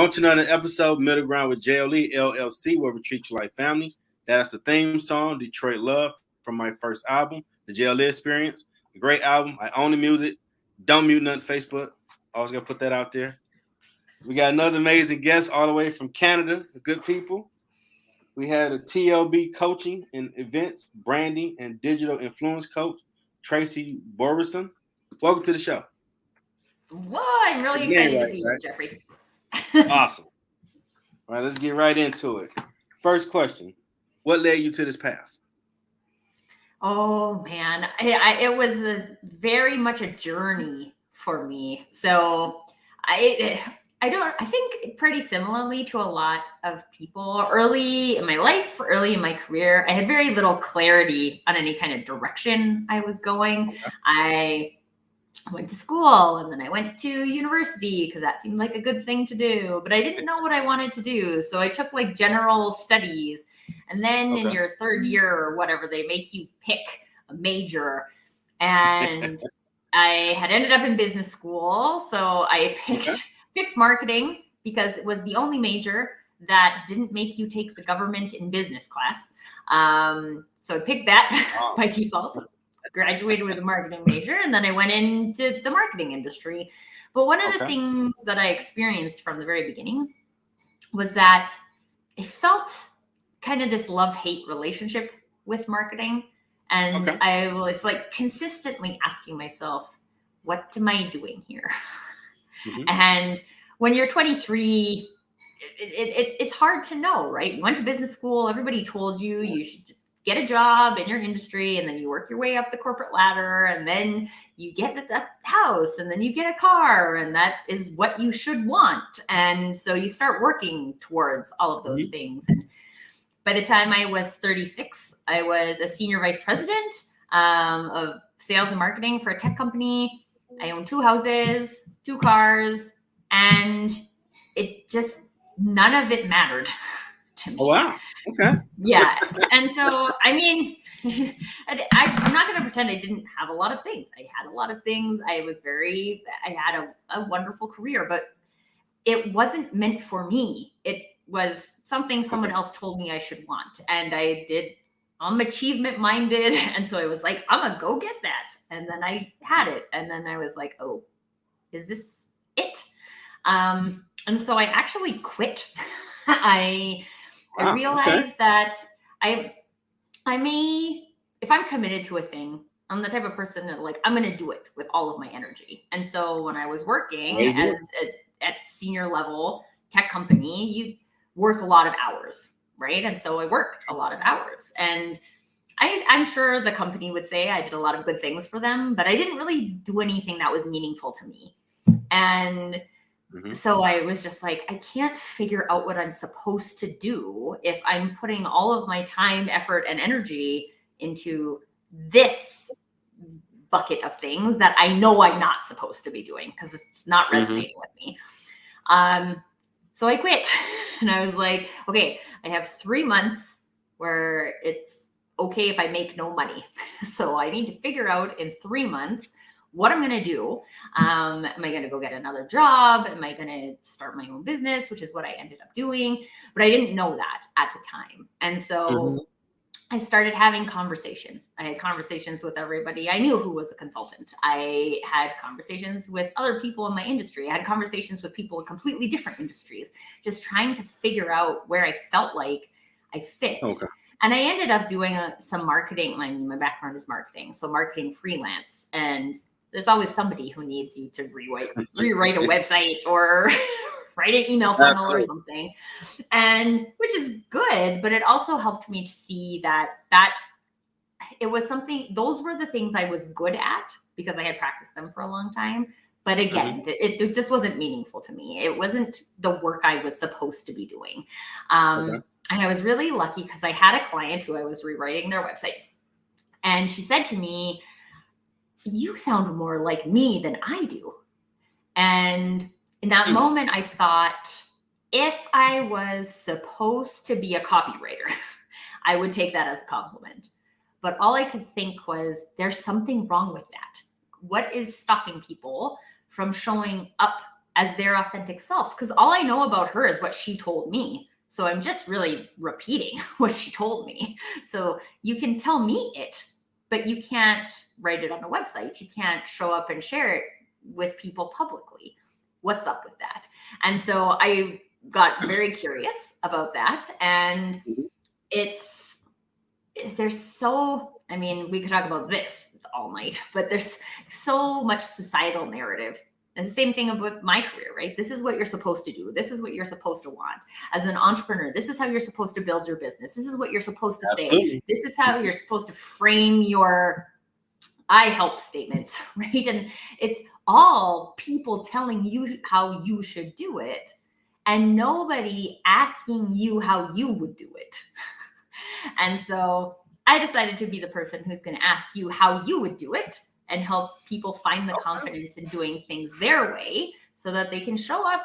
Welcome to another episode, Middle Ground with JLE, L.L.C, where we treat you like family. That's the theme song, Detroit Love, from my first album, The JLE Experience. A great album. I own the music. Don't mute nothing Facebook. Always got to put that out there. We got another amazing guest all the way from Canada, the good people. We had a TLB coaching and events, branding, and digital influence coach, Tracy Borreson. Welcome to the show. Well, I'm really excited to be here, Jeffrey. Awesome. All right, let's get right into it. First question. What led you to this path? Oh, man. It was very much a journey for me. So I think pretty similarly to a lot of people early in my life, early in my career, I had very little clarity on any kind of direction I was going. Okay. I went to school and then I went to university because that seemed like a good thing to do, but I didn't know what I wanted to do. So I took like general studies, and then in your third year or whatever, they make you pick a major. And I had ended up in business school. So I picked marketing because it was the only major that didn't make you take the government in business class. So I picked that by default. Graduated with a marketing major, and then I went into the marketing industry. But one of the things that I experienced from the very beginning was that it felt kind of this love-hate relationship with marketing. And I was like consistently asking myself, what am I doing here? Mm-hmm. And when you're 23, it's hard to know, right? You went to business school. Everybody told you you should get a job in your industry, and then you work your way up the corporate ladder, and then you get a house, and then you get a car, and that is what you should want. And so you start working towards all of those things. And by the time I was 36, I was a senior vice president of sales and marketing for a tech company. I owned 2 houses, 2 cars, and none of it mattered to me. Oh, wow. Okay. Yeah. And so, I mean, I'm not going to pretend I didn't have a lot of things. I had a lot of things. I had a wonderful career, but it wasn't meant for me. It was something someone else told me I should want. And I'm achievement minded. And so I was like, I'm going to go get that. And then I had it. And then I was like, oh, is this it? And so I actually quit. I realized that I may, if I'm committed to a thing, I'm the type of person that I'm going to do it with all of my energy. And so when I was working at senior level tech company, you work a lot of hours, right? And so I worked a lot of hours, and I'm sure the company would say I did a lot of good things for them, but I didn't really do anything that was meaningful to me. And so I was just like, I can't figure out what I'm supposed to do if I'm putting all of my time, effort, and energy into this bucket of things that I know I'm not supposed to be doing because it's not resonating with me. So I quit, and I was like, okay, I have 3 months where it's okay if I make no money. So I need to figure out in 3 months what I'm going to do. Am I going to go get another job? Am I going to start my own business, which is what I ended up doing? But I didn't know that at the time. And so I started having conversations. I had conversations with everybody I knew who was a consultant. I had conversations with other people in my industry. I had conversations with people in completely different industries, just trying to figure out where I felt like I fit. Okay. And I ended up doing some marketing. I mean, my background is marketing, so marketing freelance. And there's always somebody who needs you to rewrite a website or write an email funnel or something. And which is good, but it also helped me to see that it was something, those were the things I was good at because I had practiced them for a long time. But again, it just wasn't meaningful to me. It wasn't the work I was supposed to be doing. And I was really lucky because I had a client who I was rewriting their website. And she said to me, you sound more like me than I do. And in that moment, I thought, if I was supposed to be a copywriter, I would take that as a compliment. But all I could think was, there's something wrong with that. What is stopping people from showing up as their authentic self, because all I know about her is what she told me. So I'm just really repeating what she told me. So you can tell me it, but you can't write it on a website. You can't show up and share it with people publicly. What's up with that? And so I got very curious about that. And there's so, I mean, we could talk about this all night, but there's so much societal narrative. It's the same thing with my career, right? This is what you're supposed to do. This is what you're supposed to want. As an entrepreneur, this is how you're supposed to build your business. This is what you're supposed to say. This is how you're supposed to frame your I help statements, right? And it's all people telling you how you should do it, and nobody asking you how you would do it. And so I decided to be the person who's going to ask you how you would do it and help people find the confidence in doing things their way so that they can show up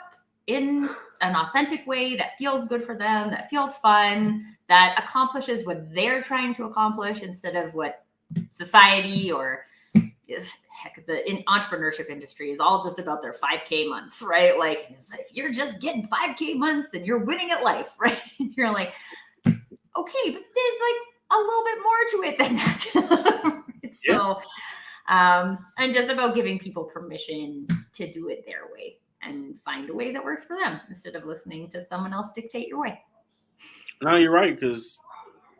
in an authentic way that feels good for them, that feels fun, that accomplishes what they're trying to accomplish instead of what society or heck, the entrepreneurship industry is all just about their 5K months, right? Like, if you're just getting 5K months, then you're winning at life, right? And you're like, okay, but there's like a little bit more to it than that. So I'm just about giving people permission to do it their way and find a way that works for them instead of listening to someone else dictate your way. No, you're right, because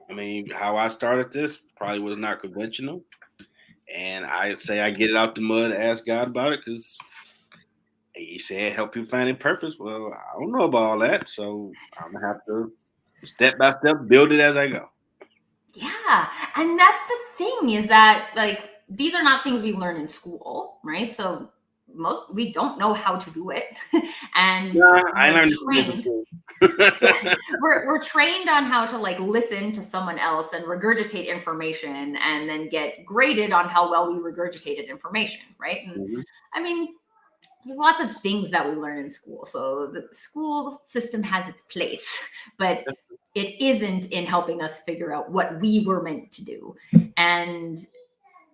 I mean, how I started this probably was not conventional. And I say I get it out the mud, ask God about it, because he said help you find a purpose. Well, I don't know about all that, so I'm gonna have to step by step build it as I go. Yeah, and that's the thing, is that like these are not things we learn in school, right? So we don't know how to do it, and I learned trained. We're trained on how to like listen to someone else and regurgitate information, and then get graded on how well we regurgitated information, right? And I mean, there's lots of things that we learn in school. So the school system has its place, but it isn't in helping us figure out what we were meant to do. And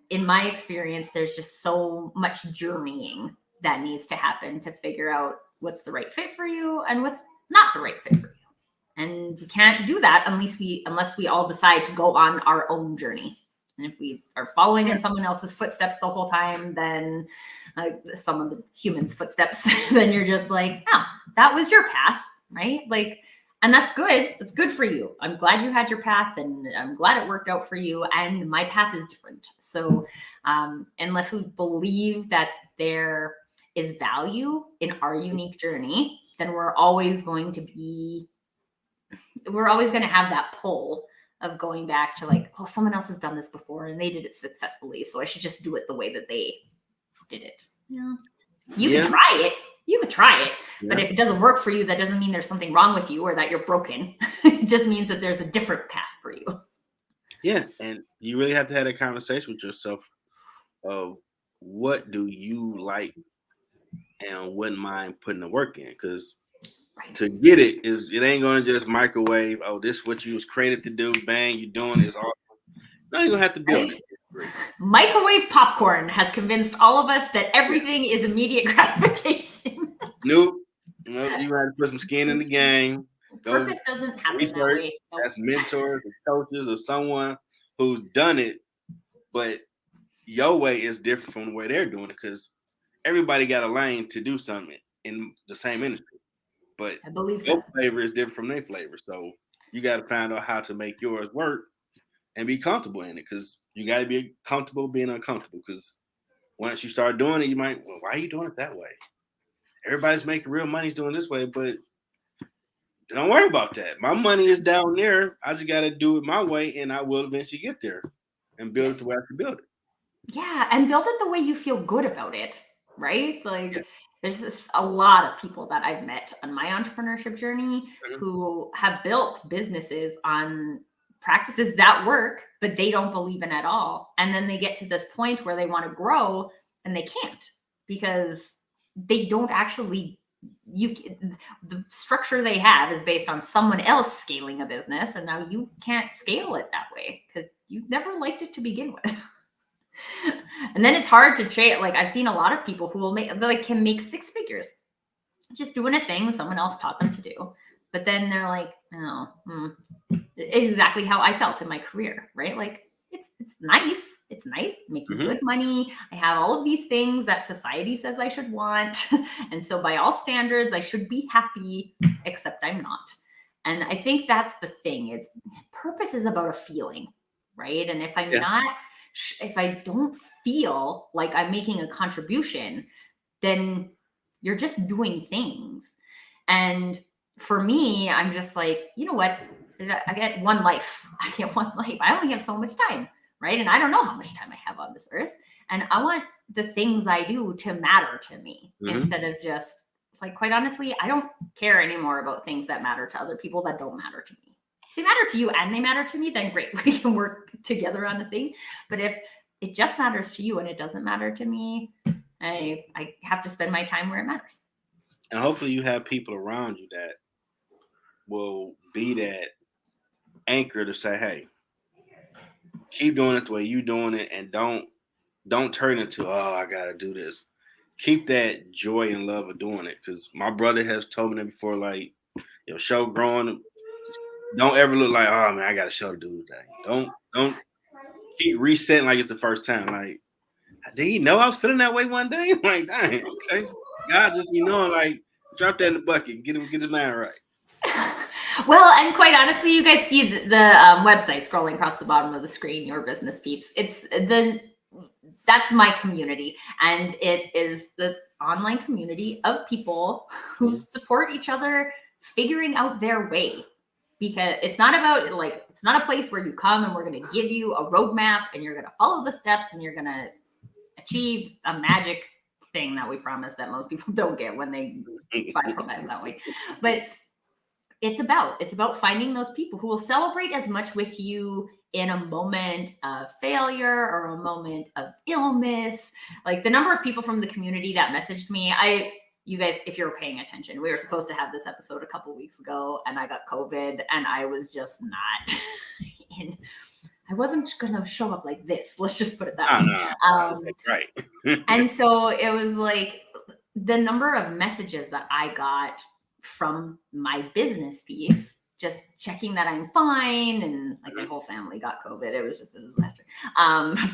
in my experience, there's just so much journeying that needs to happen to figure out what's the right fit for you and what's not the right fit for you. And we can't do that unless we all decide to go on our own journey. And if we are following in someone else's footsteps the whole time, then some of the humans' footsteps, then you're just like, oh, that was your path, right? Like, and that's good. It's good for you. I'm glad you had your path, and I'm glad it worked out for you. And my path is different. So unless we believe that there is value in our unique journey, then we're always going to have that pull of going back to like, oh, someone else has done this before and they did it successfully, so I should just do it the way that they did it. Yeah. You can try it. But if it doesn't work for you, that doesn't mean there's something wrong with you or that you're broken. It just means that there's a different path for you. Yeah, and you really have to have a conversation with yourself of what do you like and wouldn't mind putting the work in, because to get it ain't gonna just microwave. Oh, this is what you was created to do. Bang, you're doing this. Awesome. No, you're gonna have to build it. Microwave popcorn has convinced all of us that everything is immediate gratification. Nope. You have to put some skin in the game. Purpose doesn't happen that way. That's mentors or coaches or someone who's done it, but your way is different from the way they're doing it, because everybody got a lane to do something in the same industry. But I believe your flavor is different from their flavor. So you got to find out how to make yours work and be comfortable in it, because you got to be comfortable being uncomfortable, because once you start doing it, you might, well, why are you doing it that way? Everybody's making real money doing this way, but don't worry about that. My money is down there. I just got to do it my way, and I will eventually get there and build it the way I can build it. Yeah, and build it the way you feel good about it, right? Like, there's a lot of people that I've met on my entrepreneurship journey who have built businesses on practices that work, but they don't believe in at all. And then they get to this point where they want to grow and they can't, because they don't actually, the structure they have is based on someone else scaling a business. And now you can't scale it that way because you never liked it to begin with. And then it's hard to change. Like, I've seen a lot of people who can make 6 figures just doing a thing someone else taught them to do. But then they're like, oh, exactly how I felt in my career, right? Like, it's nice. It's nice making good money. I have all of these things that society says I should want. And so by all standards, I should be happy, except I'm not. And I think that's the thing. It's purpose is about a feeling, right? And if I'm not, if I don't feel like I'm making a contribution, then you're just doing things. And for me, I'm just like, you know what? I get one life. I get one life. I only have so much time, right? And I don't know how much time I have on this earth. And I want the things I do to matter to me instead of just, like, quite honestly, I don't care anymore about things that matter to other people that don't matter to me. If they matter to you and they matter to me, then great. We can work together on a thing. But if it just matters to you and it doesn't matter to me, I have to spend my time where it matters. And hopefully you have people around you that will be that anchor to say, hey, keep doing it the way you're doing it, and don't turn into, oh, I gotta do this. Keep that joy and love of doing it. Because my brother has told me that before, like, your show growing, don't ever look like, oh man, I got a show to do today. Don't keep resetting like it's the first time. Like, did he know I was feeling that way one day? I'm like, dang, okay. God just be knowing, like, drop that in the bucket, get his mind right. Well, and quite honestly, you guys see the website scrolling across the bottom of the screen, Your Business Peeps. That's my community, and it is the online community of people who support each other figuring out their way. Because it's not about, like, it's not a place where you come and we're going to give you a roadmap and you're going to follow the steps and you're going to achieve a magic thing that we promise that most people don't get when they buy from it that way. But it's about finding those people who will celebrate as much with you in a moment of failure or a moment of illness. Like, the number of people from the community that messaged me, you guys, if you're paying attention, we were supposed to have this episode a couple weeks ago and I got COVID and I was just not in. I wasn't going to show up like this. Let's just put it that way. Right. And so it was like the number of messages that I got from my business peeps, just checking that I'm fine. And like, my whole family got COVID. It was just a disaster.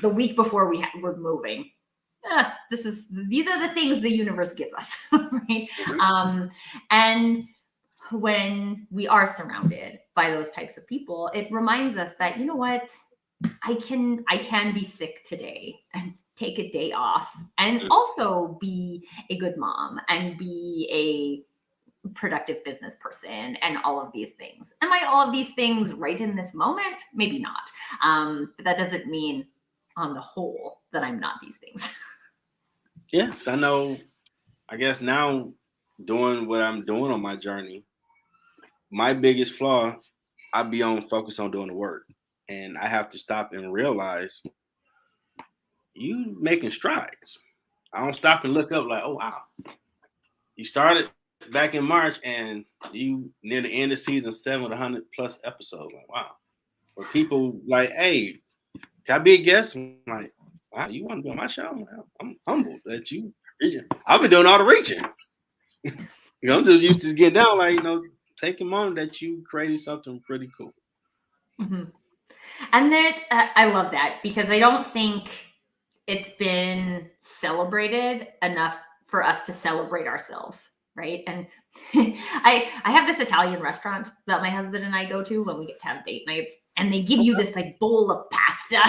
The week before we're moving. These are the things the universe gives us, right? And when we are surrounded by those types of people, it reminds us that, you know what, I can be sick today and take a day off and also be a good mom and be a productive business person and all of these things. Am I all of these things right in this moment? Maybe not. But that doesn't mean on the whole that I'm not these things. Yeah, I know. I guess now, doing what I'm doing on my journey, my biggest flaw, I be on focus on doing the work, and I have to stop and realize you making strides. I don't stop and look up like, oh wow, you started back in March and you near the end of season 7 with 100+ episodes. Like, wow. For people like, hey, can I be a guest? I'm like, wow, you want to be on my show? I'm humbled that you reaching. I've been doing all the reaching. I'm just used to getting down, like, taking on that you created something pretty cool. Mm-hmm. And I love that, because I don't think it's been celebrated enough for us to celebrate ourselves, right? And I have this Italian restaurant that my husband and I go to when we get to have date nights, and they give you this like bowl of pasta.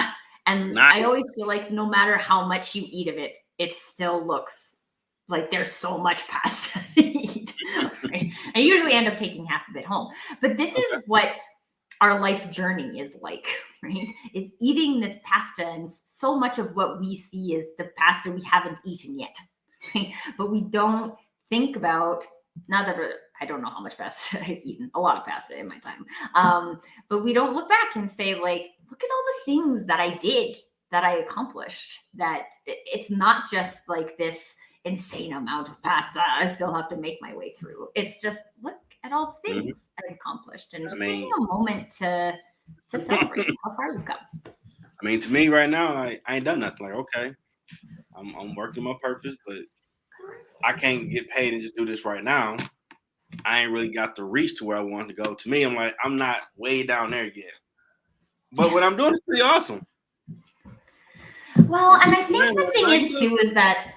And nice. I always feel like no matter how much you eat of it, it still looks like there's so much pasta to eat. Right? I usually end up taking half of it home. But this is what our life journey is like, right? It's eating this pasta, and so much of what we see is the pasta we haven't eaten yet. Right? But we don't think about, not that I don't know how much pasta I've eaten, a lot of pasta in my time. But we don't look back and say, like, look at all the things that I did, that I accomplished, that it's not just like this insane amount of pasta I still have to make my way through. It's just, look at all the things I accomplished, and just taking a moment to celebrate how far you've come. I mean, to me right now, I ain't done nothing. Like, okay, I'm working my purpose, but I can't get paid and just do this right now. I ain't really got the reach to where I want to go. To me, I'm like, I'm not way down there yet. But what I'm doing is pretty awesome. Well, and I think the thing is too is that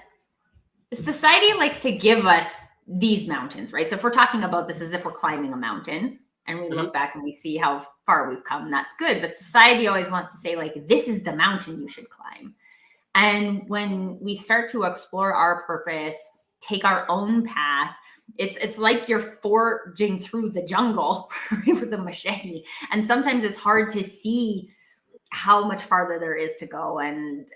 society likes to give us these mountains, right? So if we're talking about this as if we're climbing a mountain and we look back and we see how far we've come, that's good. But society always wants to say, like, this is the mountain you should climb. And when we start to explore our purpose, take our own path, it's like you're forging through the jungle with a machete. And sometimes it's hard to see how much farther there is to go, and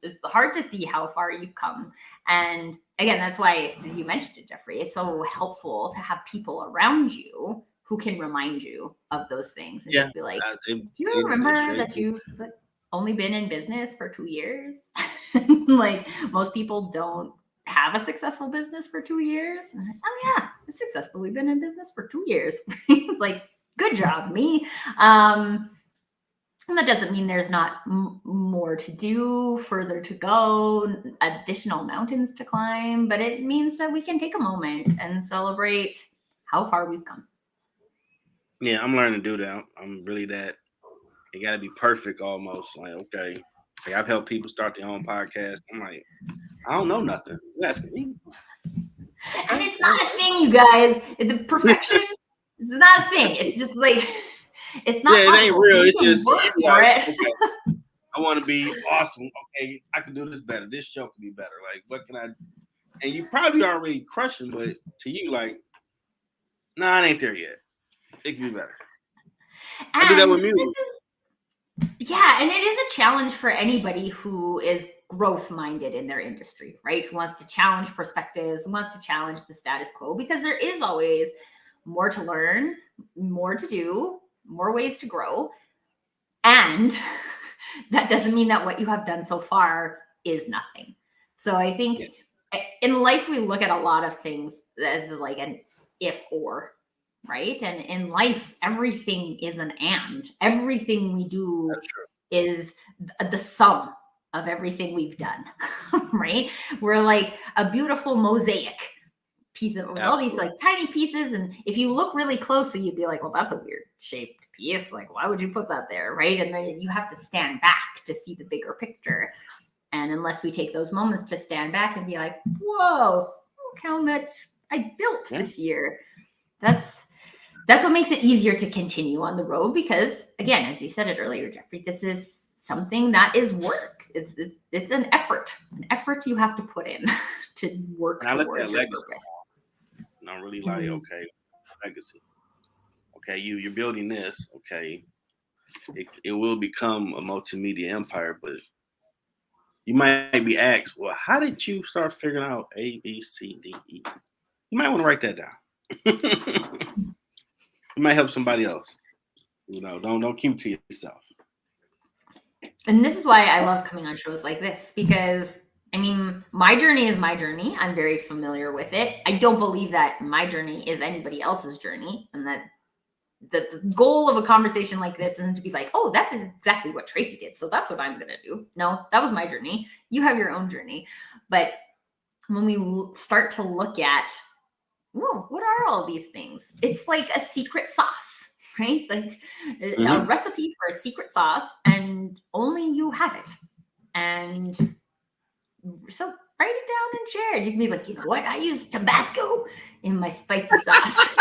it's hard to see how far you've come. And again, that's why you mentioned it, Jeffrey. It's so helpful to have people around you who can remind you of those things and just be like, do you remember that you've only been in business for 2 years? Like, most people don't have a successful business for 2 years. Oh yeah, I've successfully been in business for 2 years. Like, good job, me. And that doesn't mean there's not more to do, further to go, additional mountains to climb, but it means that we can take a moment and celebrate how far we've come. Yeah, I'm learning to do that. I'm really that. It got to be perfect almost. Like, okay. Like, I've helped people start their own podcast. I'm like, I don't know nothing. You asking me. And it's not a thing, you guys. The perfection is not a thing. It's just like... It's not possible. It ain't real. It's just work for it. Okay, I want to be awesome. Okay, I can do this better. This show can be better. Like, what can I? And you probably already crushing, but to you, like, nah, it ain't there yet. It can be better. And I do that with music. And it is a challenge for anybody who is growth minded in their industry, right? Who wants to challenge perspectives, who wants to challenge the status quo, because there is always more to learn, more to do, more ways to grow. And that doesn't mean that what you have done so far is nothing. So I think in life, we look at a lot of things as like an if or, right? And in life, everything is an and. Everything we do is the sum of everything we've done, right? We're like a beautiful mosaic piece of all these like tiny pieces. And if you look really closely, you'd be like, well, that's a weird shaped piece. Like, why would you put that there? Right. And then you have to stand back to see the bigger picture. And unless we take those moments to stand back and be like, whoa, look how much I built this year. That's what makes it easier to continue on the road. Because again, as you said it earlier, Jeffrey, this is something that is work. It's an effort you have to put in to work towards your purpose. And I'm really like, okay, legacy. Okay, you're building this. Okay, it will become a multimedia empire, but you might be asked, well, how did you start figuring out A, B, C, D, E? You might want to write that down. It might help somebody else. You know, don't keep it to yourself. And this is why I love coming on shows like this, because I mean, my journey is my journey. I'm very familiar with it. I don't believe that my journey is anybody else's journey, and that the goal of a conversation like this isn't to be like, oh, that's exactly what Tracy did, so that's what I'm going to do. No, that was my journey. You have your own journey. But when we start to look at, whoa, what are all these things? It's like a secret sauce, right? Like a recipe for a secret sauce, and only you have it. And so write it down and share it. You can be like, you know what? I use Tabasco in my spicy sauce.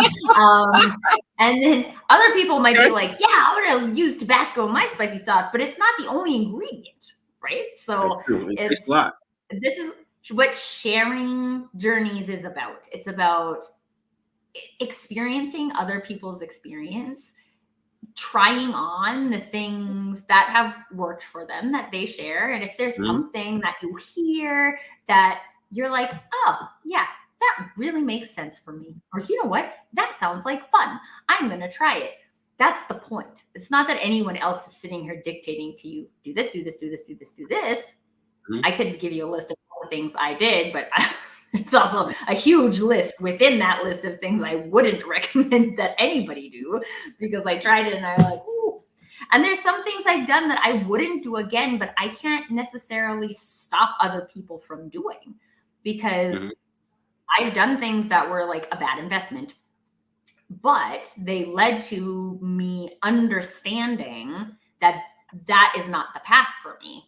And then other people might be like, yeah, I'm going to use Tabasco in my spicy sauce, but it's not the only ingredient, right? So this is what sharing journeys is about. It's about experiencing other people's experience, trying on the things that have worked for them that they share. And if there's something that you hear that you're like, oh yeah, that really makes sense for me. Or you know what? That sounds like fun. I'm going to try it. That's the point. It's not that anyone else is sitting here dictating to you, do this, do this, do this, do this, do this. I could give you a list of all the things I did, but it's also a huge list within that list of things I wouldn't recommend that anybody do, because I tried it and I was like, ooh. And there's some things I've done that I wouldn't do again, but I can't necessarily stop other people from doing, because I've done things that were like a bad investment, but they led to me understanding that that is not the path for me.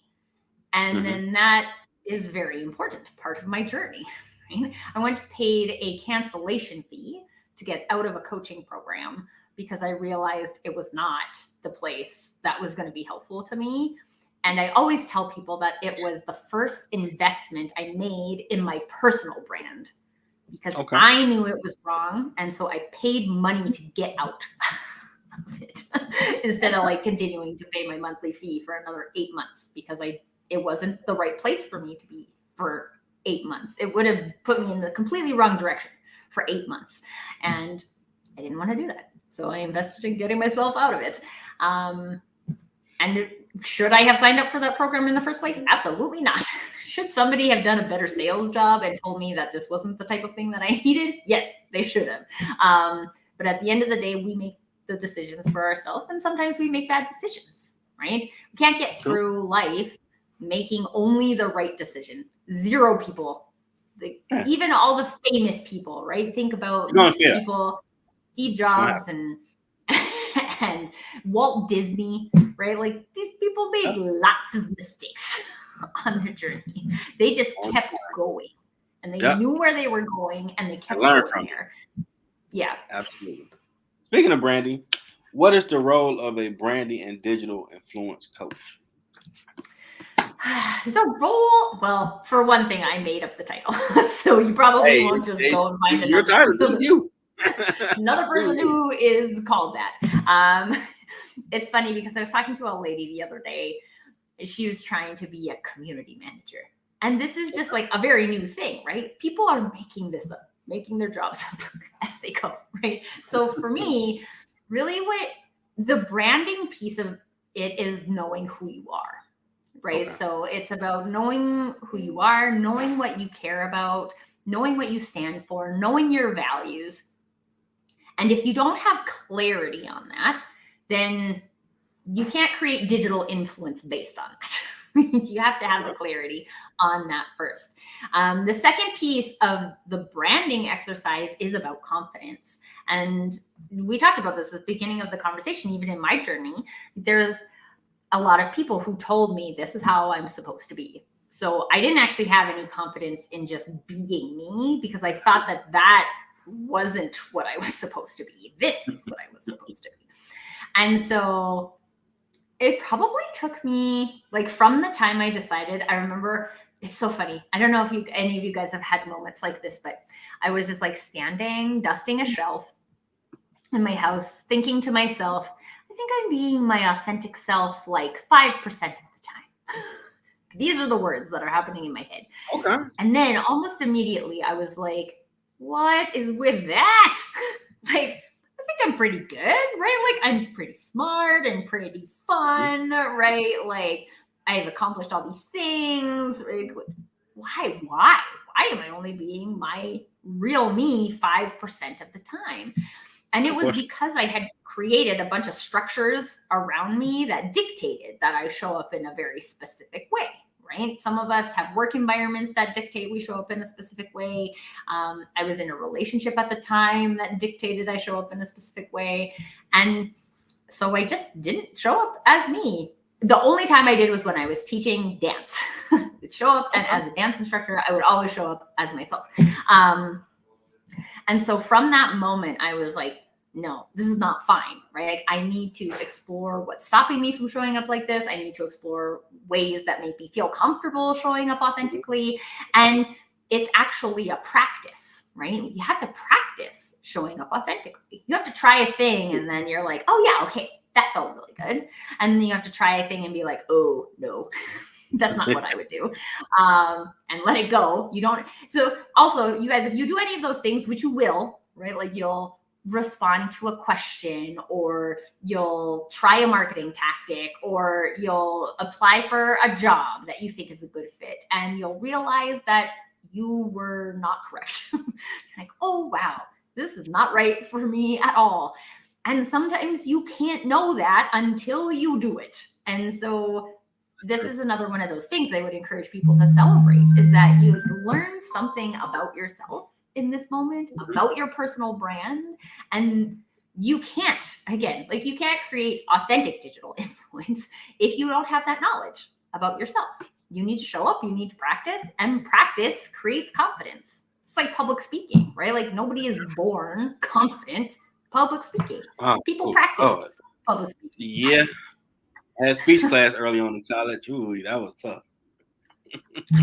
And then that is very important part of my journey. Right? I once paid a cancellation fee to get out of a coaching program because I realized it was not the place that was going to be helpful to me. And I always tell people that it was the first investment I made in my personal brand because I knew it was wrong. And so I paid money to get out of it instead of like continuing to pay my monthly fee for another 8 months because it wasn't the right place for me to be for 8 months. It would have put me in the completely wrong direction for 8 months. And I didn't want to do that. So I invested in getting myself out of it. And should I have signed up for that program in the first place? Absolutely not. Should somebody have done a better sales job and told me that this wasn't the type of thing that I needed? Yes, they should have. But at the end of the day, we make the decisions for ourselves. And sometimes we make bad decisions, right? We can't get through life making only the right decision. Zero people, even all the famous people, right? Think about people, Steve Jobs and Walt Disney, right? Like these people made lots of mistakes on their journey. They just kept going and they knew where they were going and they kept going there. Yeah. Absolutely. Speaking of branding, what is the role of a branding and digital influence coach? The role, well, for one thing, I made up the title. So you probably won't just go and find another person who is called that. It's funny because I was talking to a lady the other day. She was trying to be a community manager. And this is just like a very new thing, right? People are making this up, making their jobs up as they go, right? So for me, really what the branding piece of it is knowing who you are. Right. So it's about knowing who you are, knowing what you care about, knowing what you stand for, knowing your values. And if you don't have clarity on that, then you can't create digital influence based on that. You have to have the clarity on that first. The second piece of the branding exercise is about confidence. And we talked about this at the beginning of the conversation, even in my journey. There's a lot of people who told me this is how I'm supposed to be. So I didn't actually have any confidence in just being me because I thought that wasn't what I was supposed to be. This was what I was supposed to be. And so it probably took me, like, from the time I decided, I remember, it's so funny. I don't know if any of you guys have had moments like this, but I was just like standing, dusting a shelf in my house, thinking to myself, I think I'm being my authentic self like 5% of the time. These are the words that are happening in my head. Okay. And then almost immediately I was like, what is with that? Like, I think I'm pretty good, right? Like, I'm pretty smart and pretty fun, right? Like, I've accomplished all these things. Like, why am I only being my real me 5% of the time? And it was because I had created a bunch of structures around me that dictated that I show up in a very specific way, right? Some of us have work environments that dictate we show up in a specific way. I was in a relationship at the time that dictated I show up in a specific way. And so I just didn't show up as me. The only time I did was when I was teaching dance. I'd show up, and as a dance instructor, I would always show up as myself. And so from that moment, I was like, no, this is not fine, right? Like, I need to explore what's stopping me from showing up like this. I need to explore ways that make me feel comfortable showing up authentically. And it's actually a practice, right? You have to practice showing up authentically. You have to try a thing and then you're like, oh yeah, okay, that felt really good. And then you have to try a thing and be like, oh no. That's not what I would do. And let it go. You don't. So also, you guys, if you do any of those things, which you will, right? Like, you'll respond to a question, or you'll try a marketing tactic, or you'll apply for a job that you think is a good fit, and you'll realize that you were not correct. Like, oh, wow, this is not right for me at all. And sometimes you can't know that until you do it. And so this is another one of those things I would encourage people to celebrate, is that you've learned something about yourself in this moment about your personal brand. And you can't, again, like you can't create authentic digital influence if you don't have that knowledge about yourself. You need to show up, you need to practice, and practice creates confidence. It's like public speaking, right? Like nobody is born confident public speaking. People practice public speaking. Yeah. I had speech class early on in college. Ooh, that was tough.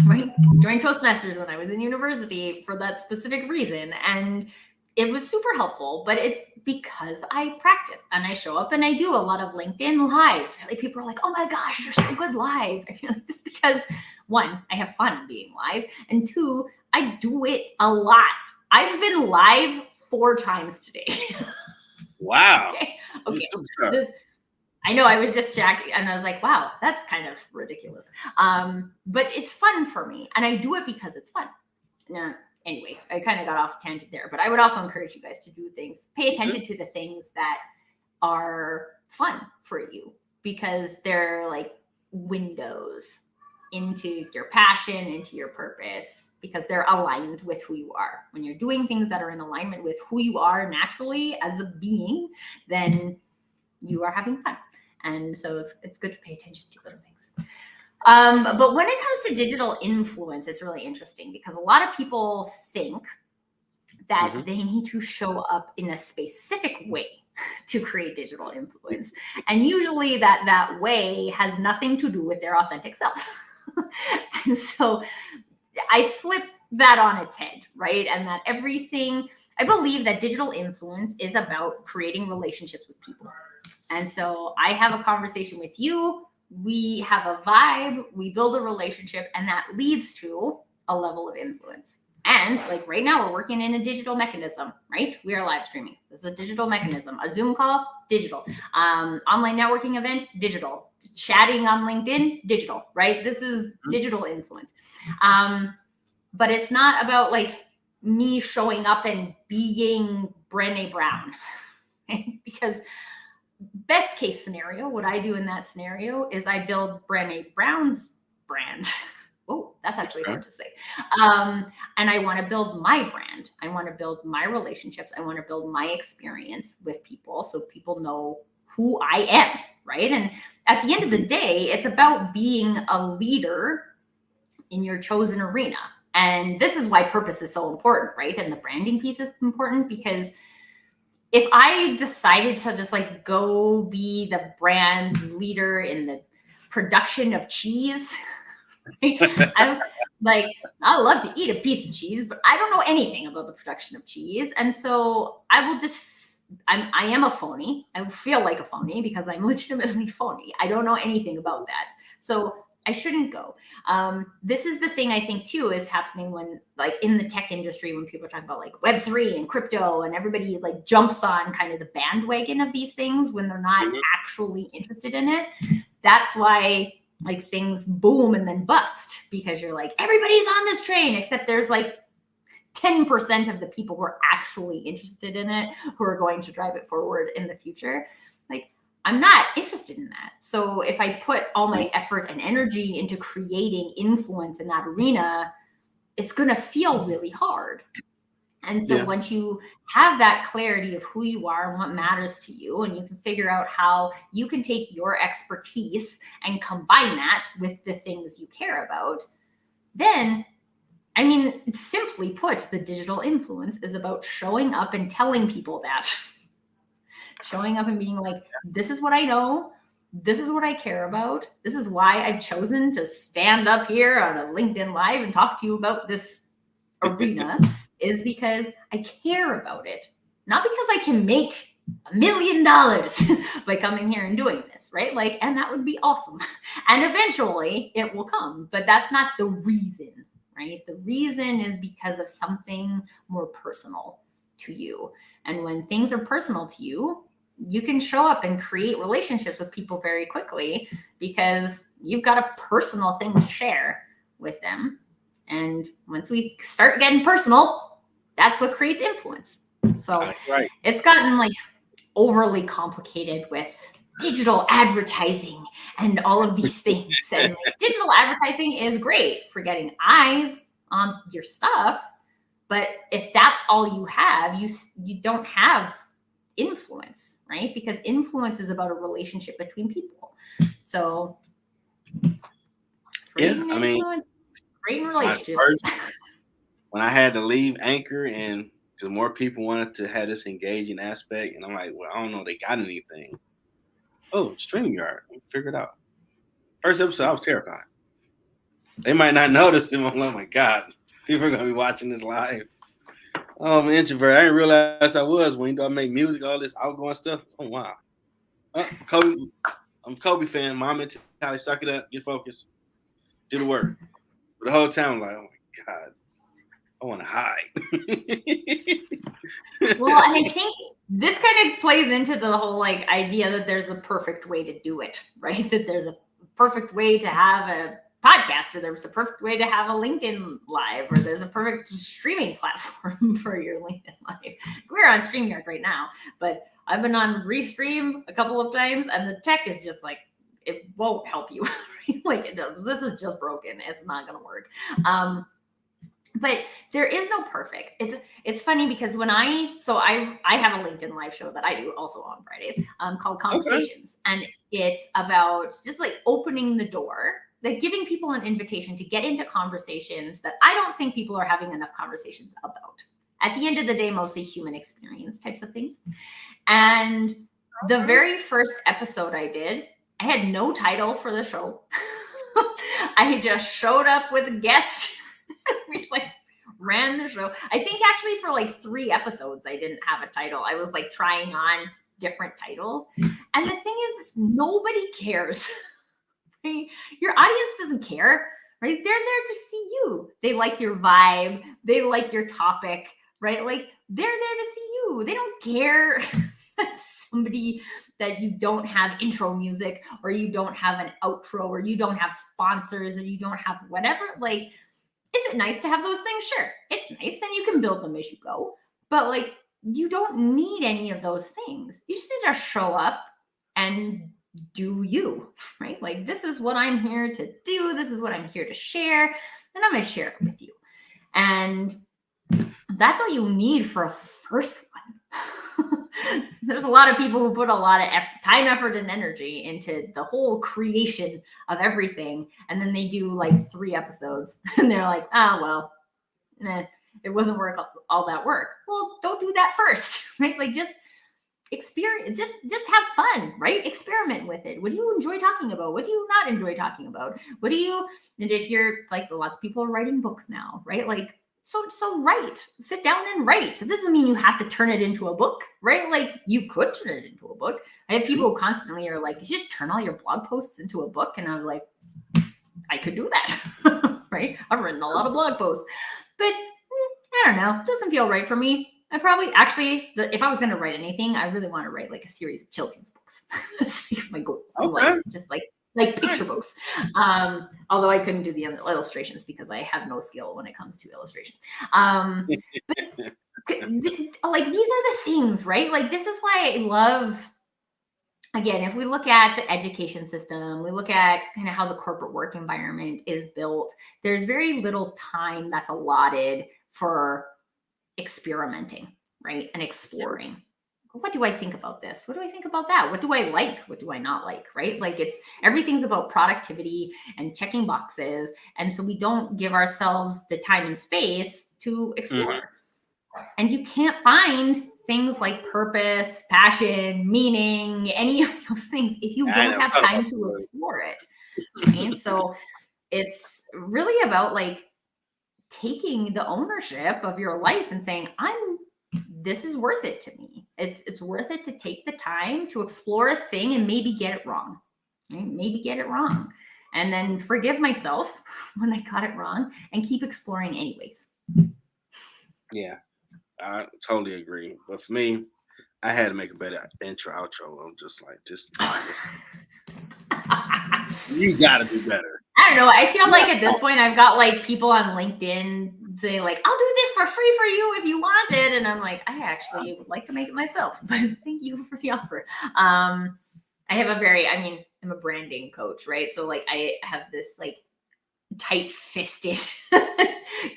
Right? During Toastmasters when I was in university for that specific reason. And it was super helpful, but it's because I practice and I show up and I do a lot of LinkedIn lives. Really, people are like, oh my gosh, you're so good live. I feel like this because one, I have fun being live. And two, I do it a lot. I've been live 4 times today. Wow. Okay. I know I was just checking and I was like, wow, that's kind of ridiculous. But it's fun for me and I do it because it's fun. Now, anyway, I kind of got off tangent there, but I would also encourage you guys to do things, pay attention to the things that are fun for you because they're like windows into your passion, into your purpose, because they're aligned with who you are. When you're doing things that are in alignment with who you are naturally as a being, then you are having fun. And so it's good to pay attention to those things. But when it comes to digital influence, it's really interesting because a lot of people think that they need to show up in a specific way to create digital influence. And usually that way has nothing to do with their authentic self. And so I flip that on its head, right? And that I believe that digital influence is about creating relationships with people. And so I have a conversation with you, we have a vibe, we build a relationship, and that leads to a level of influence. And like right now, we're working in a digital mechanism, right? We are live streaming. This is a digital mechanism. A Zoom call, digital. Online networking event, digital. Chatting on LinkedIn, digital, right? This is digital influence. But it's not about like me showing up and being Brené Brown, right? Because best case scenario, what I do in that scenario is I build Brené Brown's brand. Oh, that's actually hard to say. And I want to build my brand. I want to build my relationships. I want to build my experience with people so people know who I am, right? And at the end of the day, it's about being a leader in your chosen arena. And this is why purpose is so important, right? And the branding piece is important because if I decided to just like go be the brand leader in the production of cheese, I'm like, I love to eat a piece of cheese, but I don't know anything about the production of cheese. And so I will I am a phony. I feel like a phony because I'm legitimately phony. I don't know anything about that. So I shouldn't go. This is the thing I think too is happening when like in the tech industry, when people talk about like Web3 and crypto and everybody like jumps on kind of the bandwagon of these things when they're not actually interested in it. That's why like things boom and then bust because you're like, everybody's on this train, except there's like 10% of the people who are actually interested in it, who are going to drive it forward in the future. Like, I'm not interested in that. So if I put all my effort and energy into creating influence in that arena, it's going to feel really hard. And so once you have that clarity of who you are and what matters to you, and you can figure out how you can take your expertise and combine that with the things you care about, then, I mean, simply put, the digital influence is about showing up and telling people that. Showing up and being like, this is what I know. This is what I care about. This is why I've chosen to stand up here on a LinkedIn Live and talk to you about this arena. Is because I care about it, not because I can make $1 million by coming here and doing this, right? Like, and that would be awesome. And eventually it will come, but that's not the reason, right? The reason is because of something more personal to you. And when things are personal to you, you can show up and create relationships with people very quickly because you've got a personal thing to share with them. And once we start getting personal, that's what creates influence. So it's gotten like overly complicated with digital advertising and all of these things. And like, digital advertising is great for getting eyes on your stuff, But if that's all you have, you don't have influence, right? Because influence is about a relationship between people. So creating influence, creating relationships. When I had to leave Anchor, and because more people wanted to have this engaging aspect, and I'm like, well, I don't know, they got anything. Oh, StreamYard, figure it out. First episode, I was terrified. They might not notice him. I'm like, oh my God, people are gonna be watching this live. Oh, I'm an introvert. I didn't realize I was. When I make music, all this outgoing stuff. Oh wow. Kobe, I'm a Kobe fan. Mom and Tally, suck it up, get focused, do the work. But the whole time, I'm like, oh my God, I want to hide. Well, and I think this kind of plays into the whole like idea that there's a perfect way to do it, right? That there's a perfect way to have a podcast, or there's a perfect way to have a LinkedIn Live, or there's a perfect streaming platform for your LinkedIn Live. We're on StreamYard right now, but I've been on Restream a couple of times, and the tech is just like, it won't help you. Like it does. This is just broken. It's not going to work. But there is no perfect. It's funny because when I have a LinkedIn Live show that I do also on Fridays called Conversations. Okay. And it's about just like opening the door, like giving people an invitation to get into conversations that I don't think people are having enough conversations about. At the end of the day, mostly human experience types of things. And the very first episode I did, I had no title for the show. I just showed up with a guest. We like ran the show. I think actually for like 3 episodes, I didn't have a title. I was like trying on different titles. And the thing is, nobody cares. Right? Your audience doesn't care, right? They're there to see you. They like your vibe. They like your topic, right? Like they're there to see you. They don't care that somebody that you don't have intro music, or you don't have an outro, or you don't have sponsors, or you don't have whatever. Like, is it nice to have those things? Sure, it's nice, and you can build them as you go. But like, you don't need any of those things. You just need to show up and do you, right? Like, this is what I'm here to do. This is what I'm here to share, and I'm going to share it with you. And that's all you need for a first one. There's a lot of people who put a lot of time, effort, and energy into the whole creation of everything. And then they do like 3 episodes and they're like, well, it wasn't worth all that work. Well, don't do that first, right? Like just experience, just have fun, right? Experiment with it. What do you enjoy talking about? What do you not enjoy talking about? And if you're like, lots of people are writing books now, right? Like, so write, sit down and write. It doesn't mean you have to turn it into a book, right? Like you could turn it into a book. I have people who constantly are like, you just turn all your blog posts into a book. And I'm like, I could do that, right? I've written a lot of blog posts, but I don't know. It doesn't feel right for me. I probably actually, if I was going to write anything, I really want to write like a series of children's books. That's my goal. Okay. Like, just like picture books. Although I couldn't do the illustrations because I have no skill when it comes to illustration. But like, these are the things, right? Like, this is why I love, again, if we look at the education system, we look at kind of how the corporate work environment is built, there's very little time that's allotted for experimenting, right? And exploring. What do I think about this? What do I think about that? What do I like? What do I not like? Right? Like, everything's about productivity and checking boxes. And so we don't give ourselves the time and space to explore. Mm-hmm. And you can't find things like purpose, passion, meaning, any of those things if you don't have time to explore it. Right? So it's really about like taking the ownership of your life and saying, this is worth it to me. It's worth it to take the time to explore a thing and maybe get it wrong. Right? Maybe get it wrong. And then forgive myself when I got it wrong and keep exploring anyways. Yeah, I totally agree. But for me, I had to make a better intro, outro. I'm just like, you got to do better. I don't know. I feel like at this point, I've got like people on LinkedIn saying like, I'll do this for free for you if you want it. And I'm like, I actually would like to make it myself, but thank you for the offer. I have I'm a branding coach, right? So like I have this like tight-fisted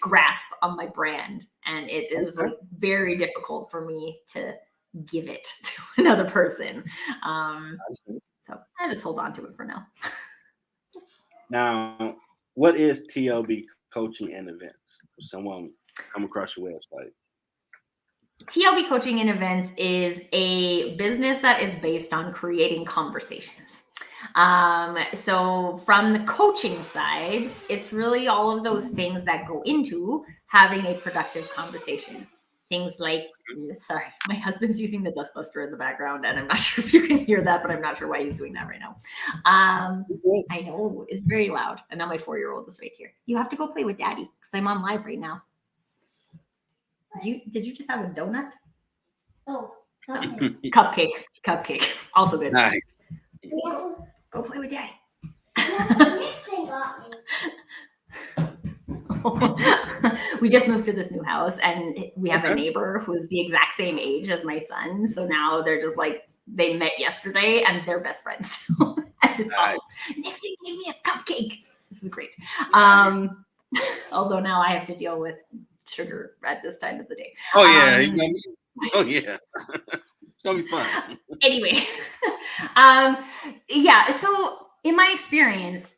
grasp on my brand, and it is like very difficult for me to give it to another person. So I just hold on to it for now. Now, what is TLB coaching and events? For someone come across your website. TLB Coaching and Events is a business that is based on creating conversations. So from the coaching side, it's really all of those things that go into having a productive conversation. Things like, sorry, my husband's using the dustbuster in the background, and I'm not sure if you can hear that, but I'm not sure why he's doing that right now. I know, it's very loud. And now my 4-year-old is right here. You have to go play with daddy because I'm on live right now. Did you just have a donut? Oh, Cupcake. Also good. Nice. Go play with daddy. Nixon got me. We just moved to this new house, and we have a neighbor who's the exact same age as my son. So now they're just like, they met yesterday and they're best friends. And it's awesome. Nixon gave me a cupcake. This is great. Nice. Although now I have to deal with sugar at this time of the day. Oh yeah. It's gonna be fun. Anyway, so in my experience,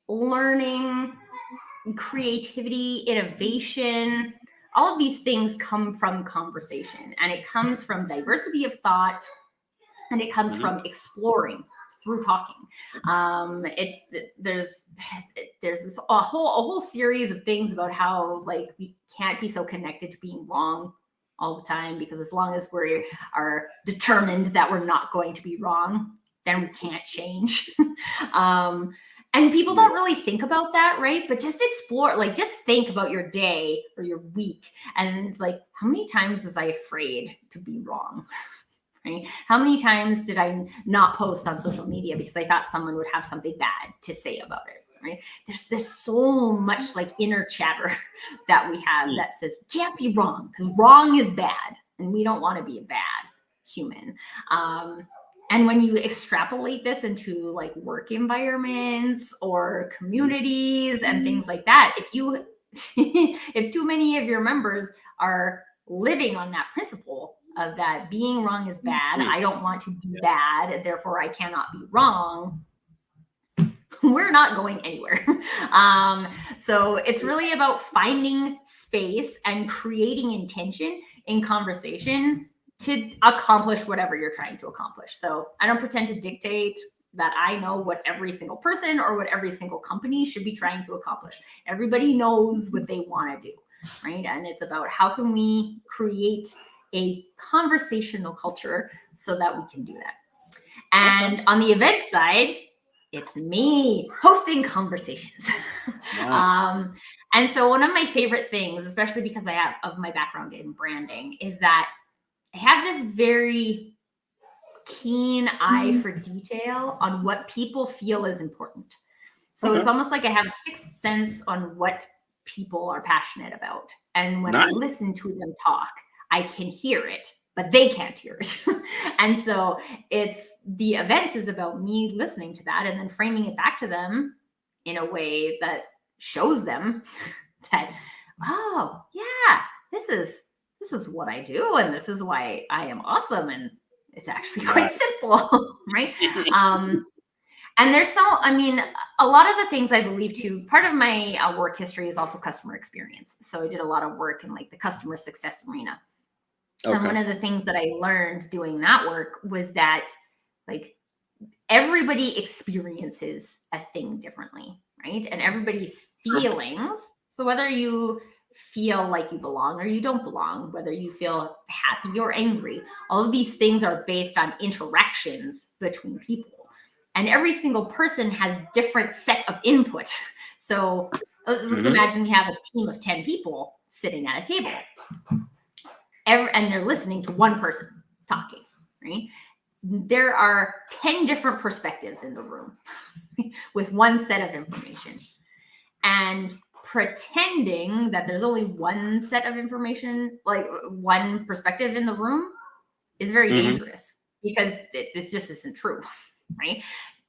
learning, creativity, innovation, all of these things come from conversation, and it comes from diversity of thought, and it comes from exploring through talking. There's this a whole series of things about how like we can't be so connected to being wrong all the time, because as long as we are determined that we're not going to be wrong, then we can't change. And people don't really think about that, right? But just explore, like just think about your day or your week, and it's like, how many times was I afraid to be wrong? Right? How many times did I not post on social media because I thought someone would have something bad to say about it? Right? There's so much like inner chatter that we have that says can't be wrong because wrong is bad, and we don't want to be a bad human. And when you extrapolate this into like work environments or communities and things like that, if too many of your members are living on that principle of that being wrong is bad, I don't want to be bad, therefore I cannot be wrong, we're not going anywhere. So it's really about finding space and creating intention in conversation to accomplish whatever you're trying to accomplish. So I don't pretend to dictate that I know what every single person or what every single company should be trying to accomplish. Everybody knows what they want to do, right? And it's about how can we create a conversational culture so that we can do that. And on the event side, it's me hosting conversations. Wow. And so one of my favorite things, especially because I have of my background in branding, is that I have this very keen eye for detail on what people feel is important. So it's almost like I have a sixth sense on what people are passionate about. And when I listen to them talk, I can hear it, but they can't hear it. And so the events is about me listening to that and then framing it back to them in a way that shows them that, oh yeah, this is what I do, and this is why I am awesome, and it's actually quite simple, right? And there's a lot of the things I believe too, part of my work history is also customer experience. So I did a lot of work in like the customer success arena. And one of the things that I learned doing that work was that like everybody experiences a thing differently, right? And everybody's feelings. So whether you feel like you belong or you don't belong, whether you feel happy or angry, all of these things are based on interactions between people. And every single person has different set of input. So let's imagine we have a team of 10 people sitting at a table. And they're listening to one person talking, right? There are 10 different perspectives in the room with one set of information. And pretending that there's only one set of information, like one perspective in the room, is very dangerous because this just isn't true, right?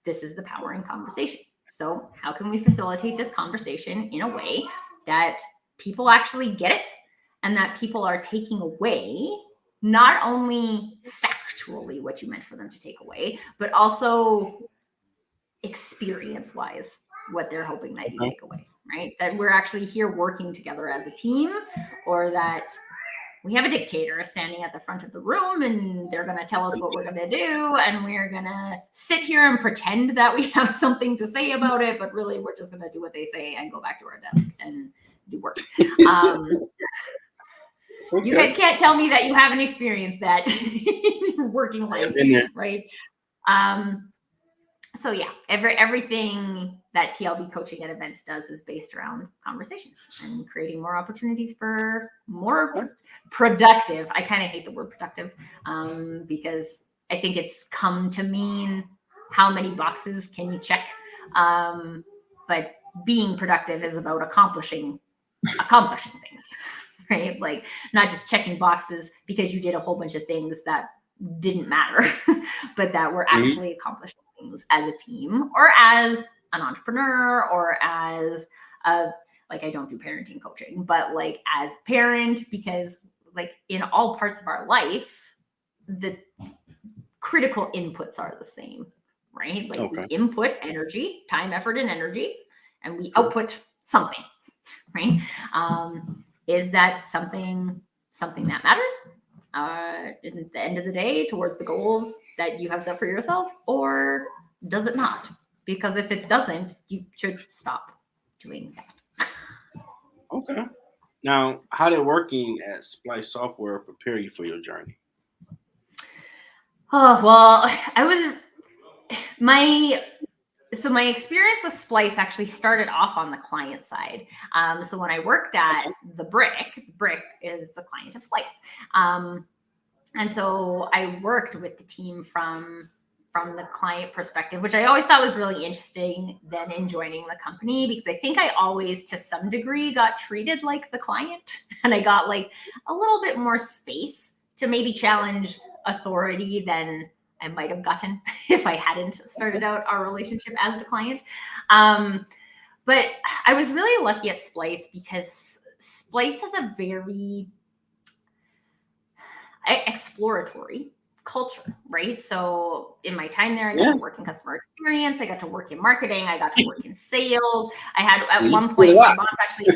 This is the power in conversation. So how can we facilitate this conversation in a way that people actually get it and that people are taking away not only factually what you meant for them to take away, but also experience-wise what they're hoping that you take away, right? That we're actually here working together as a team, or that we have a dictator standing at the front of the room and they're going to tell us what we're going to do, and we're going to sit here and pretend that we have something to say about it, but really we're just going to do what they say and go back to our desk and do work. You guys can't tell me that you haven't experienced that in your working life, right? So yeah, everything that TLB coaching at events does is based around conversations and creating more opportunities for more productive. I kind of hate the word productive because I think it's come to mean how many boxes can you check. But being productive is about accomplishing things, right? Like not just checking boxes because you did a whole bunch of things that didn't matter, but that were actually accomplishing things as a team or as an entrepreneur or as like I don't do parenting coaching, but like as parent, because like in all parts of our life, the critical inputs are the same, right? Like we input energy, time, effort, and energy, and we output something, right? Is that something that matters at the end of the day towards the goals that you have set for yourself, or does it not? Because if it doesn't, you should stop doing that. Okay. Now, how did working at Splice Software prepare you for your journey? Oh, well, my experience with Splice actually started off on the client side. So when I worked at the Brick is the client of Splice. And so I worked with the team from the client perspective, which I always thought was really interesting then in joining the company, because I think I always, to some degree, got treated like the client, and I got like a little bit more space to maybe challenge authority than I might have gotten if I hadn't started out our relationship as the client. But I was really lucky at Splice because Splice has a very exploratory culture, right? So in my time there, I got to work in customer experience, I got to work in marketing, I got to work in sales. I had at one point, my boss actually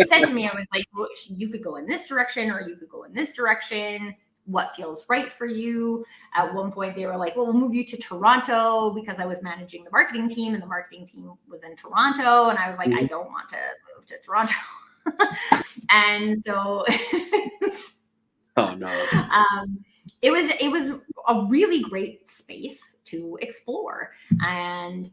said to me, I was like, well, you could go in this direction or you could go in this direction. What feels right for you? At one point, they were like, well, we'll move you to Toronto, because I was managing the marketing team and the marketing team was in Toronto. And I was like, I don't want to move to Toronto. And so oh no. It was a really great space to explore. And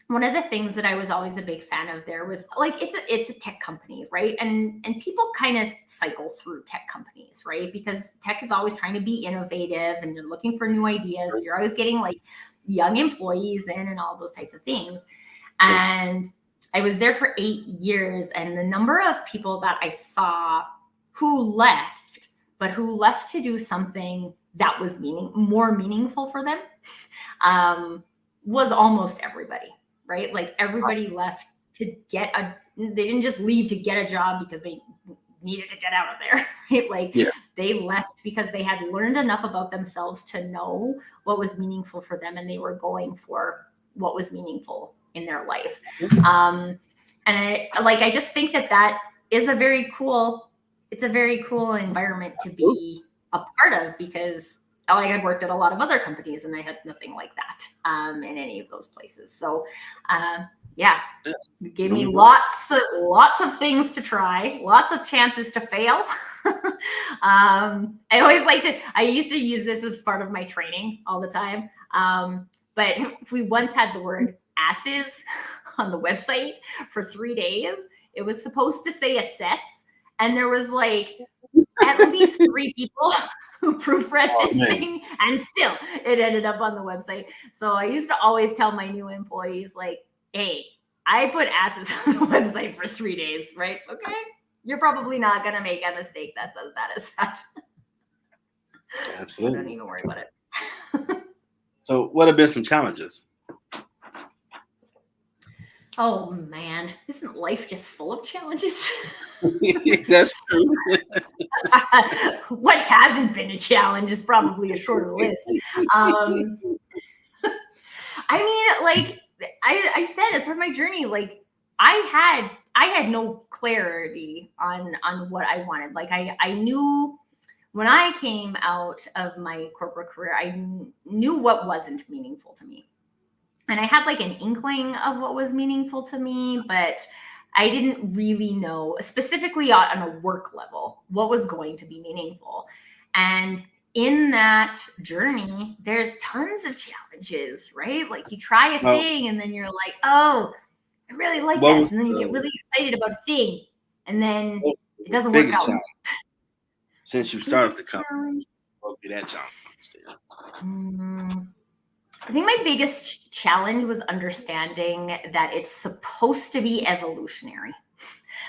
one of the things that I was always a big fan of there was like, it's a tech company, right? And people kind of cycle through tech companies, right? Because tech is always trying to be innovative and you're looking for new ideas. You're always getting like young employees in and all those types of things. And I was there for 8 years, and the number of people that I saw who left, but who left to do something that was more meaningful for them, was almost everybody, right? Like everybody left to they didn't just leave to get a job because they needed to get out of there, right? Like they left because they had learned enough about themselves to know what was meaningful for them, and they were going for what was meaningful in their life. And I just think that is a very cool environment to be a part of, because like I've worked at a lot of other companies and I had nothing like that in any of those places. So it gave me lots of things to try, lots of chances to fail. I used to use this as part of my training all the time. But we once had the word asses on the website for 3 days. It was supposed to say assess, and there was like at least 3 people who proofread this thing, and still it ended up on the website. So I used to always tell my new employees, like, hey, I put asses on the website for 3 days, right? Okay. You're probably not going to make a mistake that's as bad as that. Absolutely. So don't even worry about it. So what have been some challenges? Oh man, isn't life just full of challenges? That's true. What hasn't been a challenge is probably a shorter list. Um, I mean, like I said, as part of my journey, like I had no clarity on what I wanted. Like I knew when I came out of my corporate career, I knew what wasn't meaningful to me. And I had like an inkling of what was meaningful to me, but I didn't really know specifically on a work level what was going to be meaningful. And in that journey, there's tons of challenges, right? Like you try a Now, thing and then you're like, oh, I really like what this. was And then you get the, really excited about a thing and then what was it the doesn't work biggest out. challenge since you started the Biggest company? challenge? What would be that challenge? I think my biggest challenge was understanding that it's supposed to be evolutionary.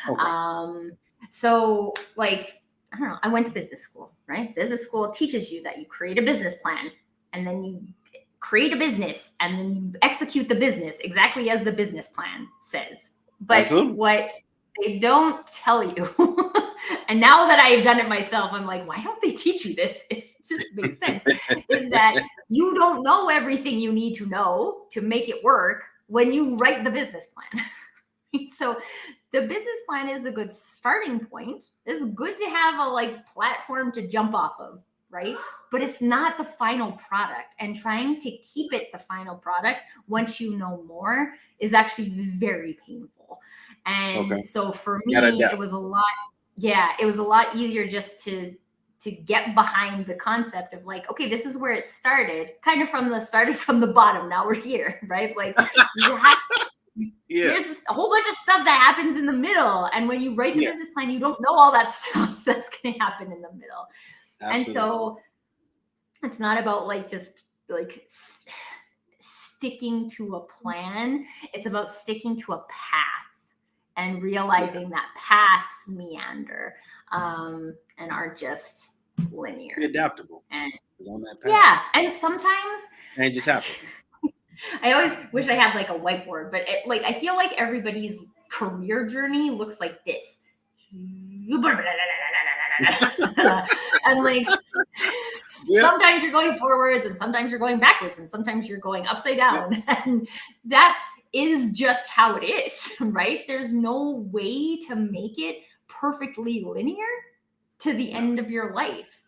Okay. So like, I don't know, I went to business school, right? Business school teaches you that you create a business plan and then you create a business and then you execute the business exactly as the business plan says. But Absolutely. what they don't tell you, and now that I've done it myself, I'm like, why don't they teach you this? It just makes sense. Is that you don't know everything you need to know to make it work when you write the business plan. So the business plan is a good starting point. It's good to have a like platform to jump off of, right? But it's not the final product. And trying to keep it the final product once you know more is actually very painful. And Okay. so for Gotta me, adapt. it was a lot, yeah, it was a lot easier just to get behind the concept of like, okay, this is where it started, kind of started from the bottom. Now we're here, right? Like you have Yeah. there's a whole bunch of stuff that happens in the middle. And when you write the Yeah. business plan, you don't know all that stuff that's going to happen in the middle. Absolutely. And so it's not about like just like sticking to a plan. It's about sticking to a path and realizing that paths meander and are just linear. Be adaptable. And On that path. yeah, and sometimes Changes happen. I always wish I had like a whiteboard, but like I feel like everybody's career journey looks like this. And like sometimes you're going forwards and sometimes you're going backwards and sometimes you're going upside down. And that is just how it is, right? There's no way to make it perfectly linear to the end of your life.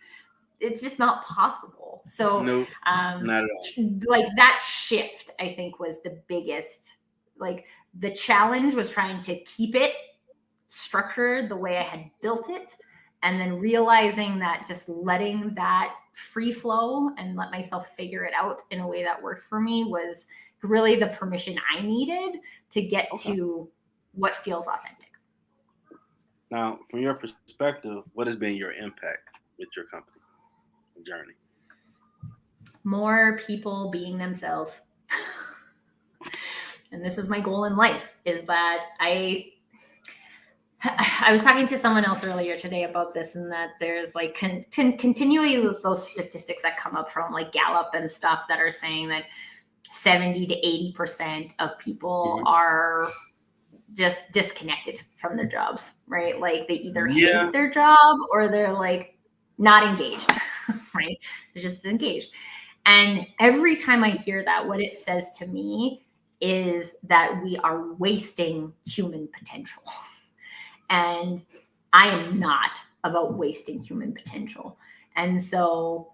It's just not possible. So no, not at all. like that shift, I think, was the biggest. Like the challenge was trying to keep it structured the way I had built it, and then realizing that just letting that free flow and let myself figure it out in a way that worked for me was really the permission I needed to get to what feels authentic. Now, from your perspective, what has been your impact with your company journey? More people being themselves. And this is my goal in life, is that I was talking to someone else earlier today about this, and that there's like continually those statistics that come up from like Gallup and stuff that are saying that 70 to 80% of people are just disconnected from their jobs, right? Like they either hate their job or they're like not engaged, right? They're just engaged. And every time I hear that, what it says to me is that we are wasting human potential. And I am not about wasting human potential. And so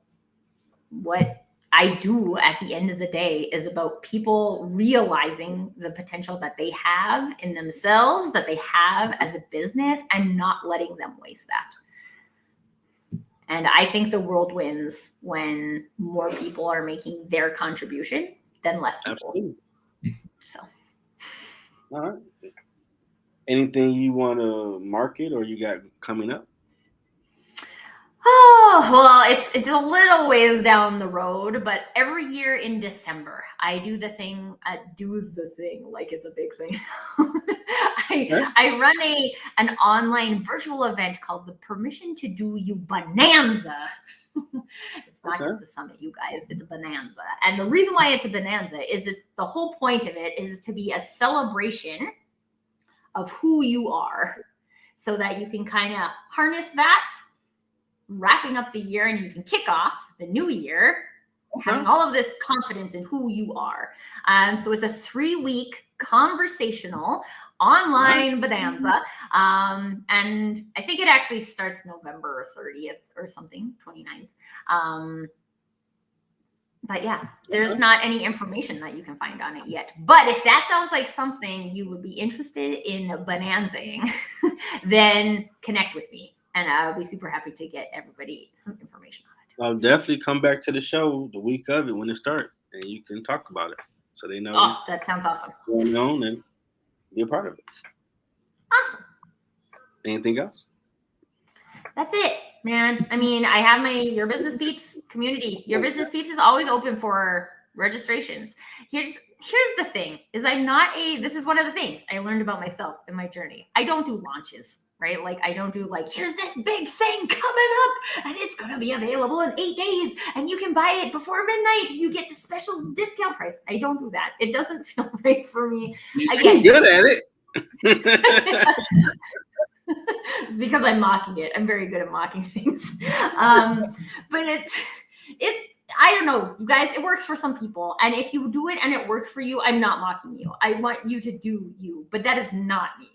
what I do at the end of the day is about people realizing the potential that they have in themselves, that they have as a business, and not letting them waste that. And I think the world wins when more people are making their contribution than less people. Absolutely. So, all right. Anything you want to market or you got coming up? Oh, well, it's a little ways down the road, but every year in December, I do the thing like it's a big thing. I run an online virtual event called the Permission to Do You Bonanza. It's It's not Okay. just a summit, you guys. It's a bonanza. And the reason why it's a bonanza is it's the whole point of it is to be a celebration of who you are, so that you can kind of harness that, wrapping up the year, and you can kick off the new year having all of this confidence in who you are. So it's a 3-week conversational online bonanza. And I think it actually starts November 30th or something, 29th. But yeah, there's not any information that you can find on it yet. But if that sounds like something you would be interested in bonanzaing, then connect with me. And I'll be super happy to get everybody some information on it. I'll definitely come back to the show the week of it when it starts, and you can talk about it so they know. Oh, that sounds awesome. Going on and be a part of it. Awesome. Anything else? That's it, man. I mean, I have my Your Business Peeps community. Your Business Peeps is always open for registrations. Here's the thing, is I'm not this is one of the things I learned about myself in my journey. I don't do launches, right? Like, I don't do like, here's this big thing coming up and it's going to be available in 8 days and you can buy it before midnight. You get the special discount price. I don't do that. It doesn't feel right for me. You seem good at it. It's because I'm mocking it. I'm very good at mocking things. But I don't know, you guys, it works for some people. And if you do it and it works for you, I'm not mocking you. I want you to do you, but that is not me,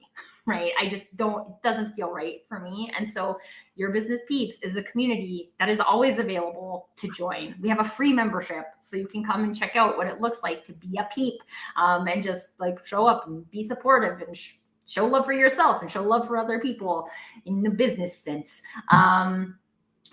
right? I just don't, it doesn't feel right for me. And so Your Business Peeps is a community that is always available to join. We have a free membership, so you can come and check out what it looks like to be a peep, and just like show up and be supportive and show love for yourself and show love for other people in the business sense.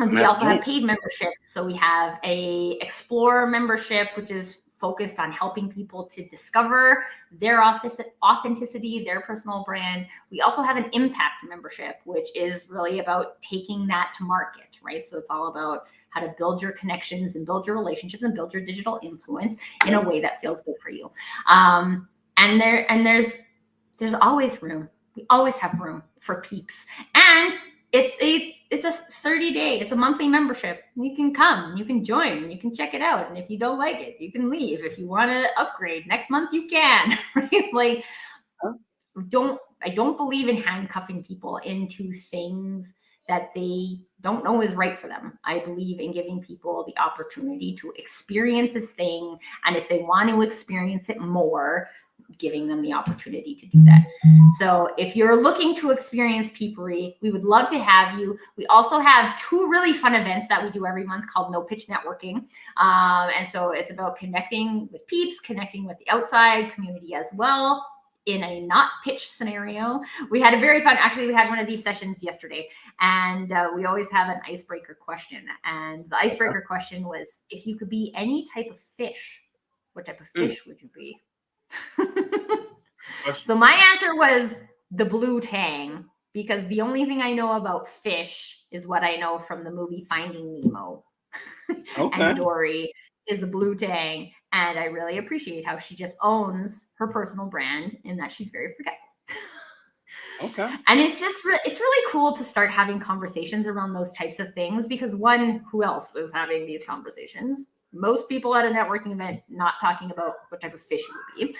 And we also have paid memberships. So we have a Explore membership, which is focused on helping people to discover their authenticity, their personal brand. We also have an Impact membership, which is really about taking that to market, right? So it's all about how to build your connections and build your relationships and build your digital influence in a way that feels good for you. And there's always room. We always have room for peeps. And it's a 30-day, it's a monthly membership. You can come, you can join, and you can check it out. And if you don't like it, you can leave. If you want to upgrade next month, you can. Right? Like, I don't believe in handcuffing people into things that they don't know is right for them. I believe in giving people the opportunity to experience a thing. And if they want to experience it more, giving them the opportunity to do that. So if you're looking to experience peepery, we would love to have you. We also have 2 really fun events that we do every month called No Pitch Networking. And so it's about connecting with peeps, connecting with the outside community as well in a not pitch scenario. We had a very fun, actually, we had one of these sessions yesterday, and we always have an icebreaker question. And the icebreaker question was, if you could be any type of fish, what type of fish would you be? So my answer was the blue tang, because the only thing I know about fish is what I know from the movie Finding Nemo. And Dory is a blue tang, and I really appreciate how she just owns her personal brand in that she's very forgetful. And it's really cool to start having conversations around those types of things, because one, who else is having these conversations? Most people at a networking event not talking about what type of fish you would be.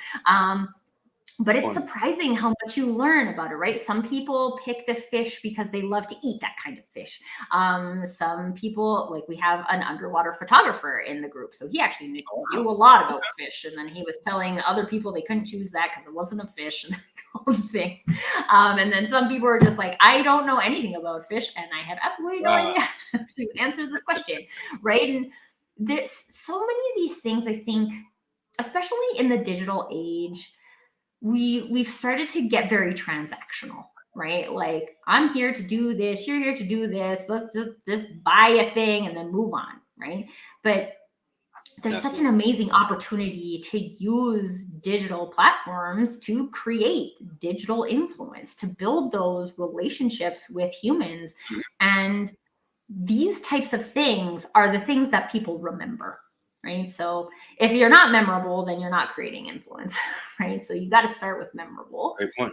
But it's surprising how much you learn about it, right? Some people picked a fish because they love to eat that kind of fish. Some people, like we have an underwater photographer in the group, so he actually knew a lot about fish. And then he was telling other people they couldn't choose that because it wasn't a fish and all the things. And then some people are just like, I don't know anything about fish, and I have absolutely no idea how to answer this question, right? And there's so many of these things, I think, especially in the digital age, we've started to get very transactional, right? Like, I'm here to do this, you're here to do this, let's just buy a thing and then move on, right? But there's such an amazing opportunity to use digital platforms to create digital influence, to build those relationships with humans. And these types of things are the things that people remember, right? So if you're not memorable, then you're not creating influence, right? So you got to start with memorable. Great point.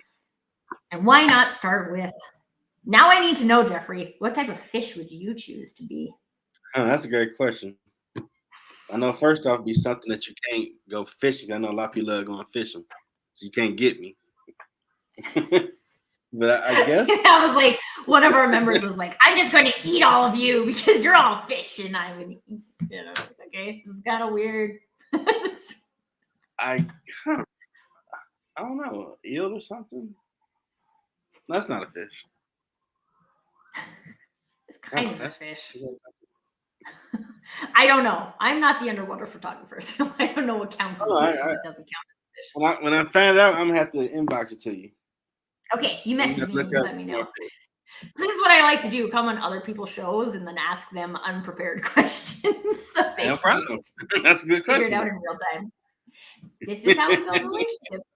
And why not start with, now I need to know, Jeffrey, what type of fish would you choose to be? That's a great question. I know first off, be something that you can't go fishing. I know a lot of people love going fishing, so you can't get me. But I guess I was like, one of our members was like, I'm just going to eat all of you because you're all fish and I'm going to eat. You know, okay, this is kind of weird. I huh, I don't know, eel or something. That's not a fish. It's kind No, of a that's fish. I don't know. I'm not the underwater photographer, so I don't know what counts as oh, a fish and what doesn't count as a fish. when I find out, I'm gonna have to inbox it to you. Okay, you I'm gonna message have to me and look you up let me more know. fish. This is what I like to do: come on other people's shows and then ask them unprepared questions so they No can problem. just That's a good figure it question. out in real time. This is how we build relationships.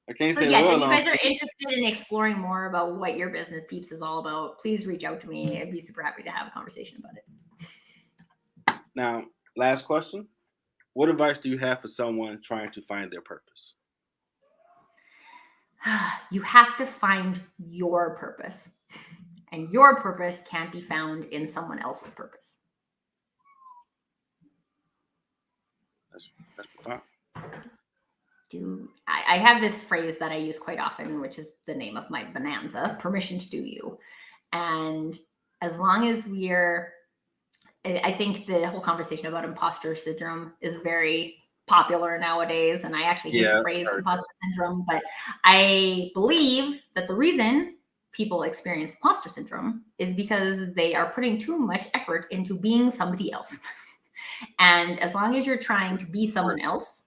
I can't But say yes, well if you on. guys are interested in exploring more about what your business peeps is all about, please reach out to me. I'd be super happy to have a conversation about it. Now, last question. What advice do you have for someone trying to find their purpose? You have to find your purpose. And your purpose can't be found in someone else's purpose. That's profound. I have this phrase that I use quite often, which is the name of my bonanza, permission to do you. And as long as I think the whole conversation about imposter syndrome is very popular nowadays. And I actually hate the phrase imposter syndrome, but I believe that the reason people experience imposter syndrome is because they are putting too much effort into being somebody else. And as long as you're trying to be someone else,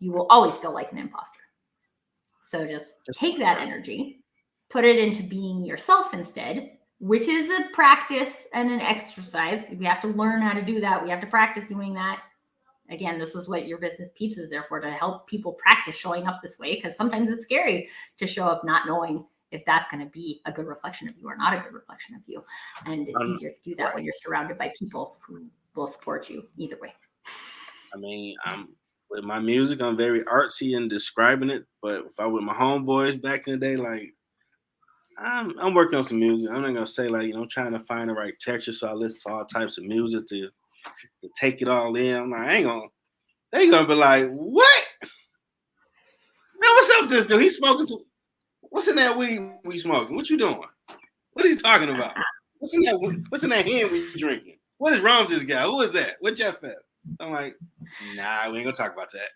you will always feel like an imposter. So just take that energy, put it into being yourself instead, which is a practice and an exercise. We have to learn how to do that. We have to practice doing that. Again, this is what your business peeps is there for, to help people practice showing up this way, because sometimes it's scary to show up not knowing if that's going to be a good reflection of you or not a good reflection of you. And it's easier to do that when you're surrounded by people who will support you either way. I mean, with my music, I'm very artsy in describing it. But if I with my homeboys back in the day, like I'm working on some music. I'm not gonna say like I'm trying to find the right texture, so I listen to all types of music to take it all in. I'm like, I ain't gonna. They gonna be like, what? Man, what's up with this dude? He's smoking. What's in that weed we smoking? What you doing? What are you talking about? What's in that hand we drinking? What is wrong with this guy? Who is that? What Jeff at? I'm like, nah, we ain't gonna talk about that.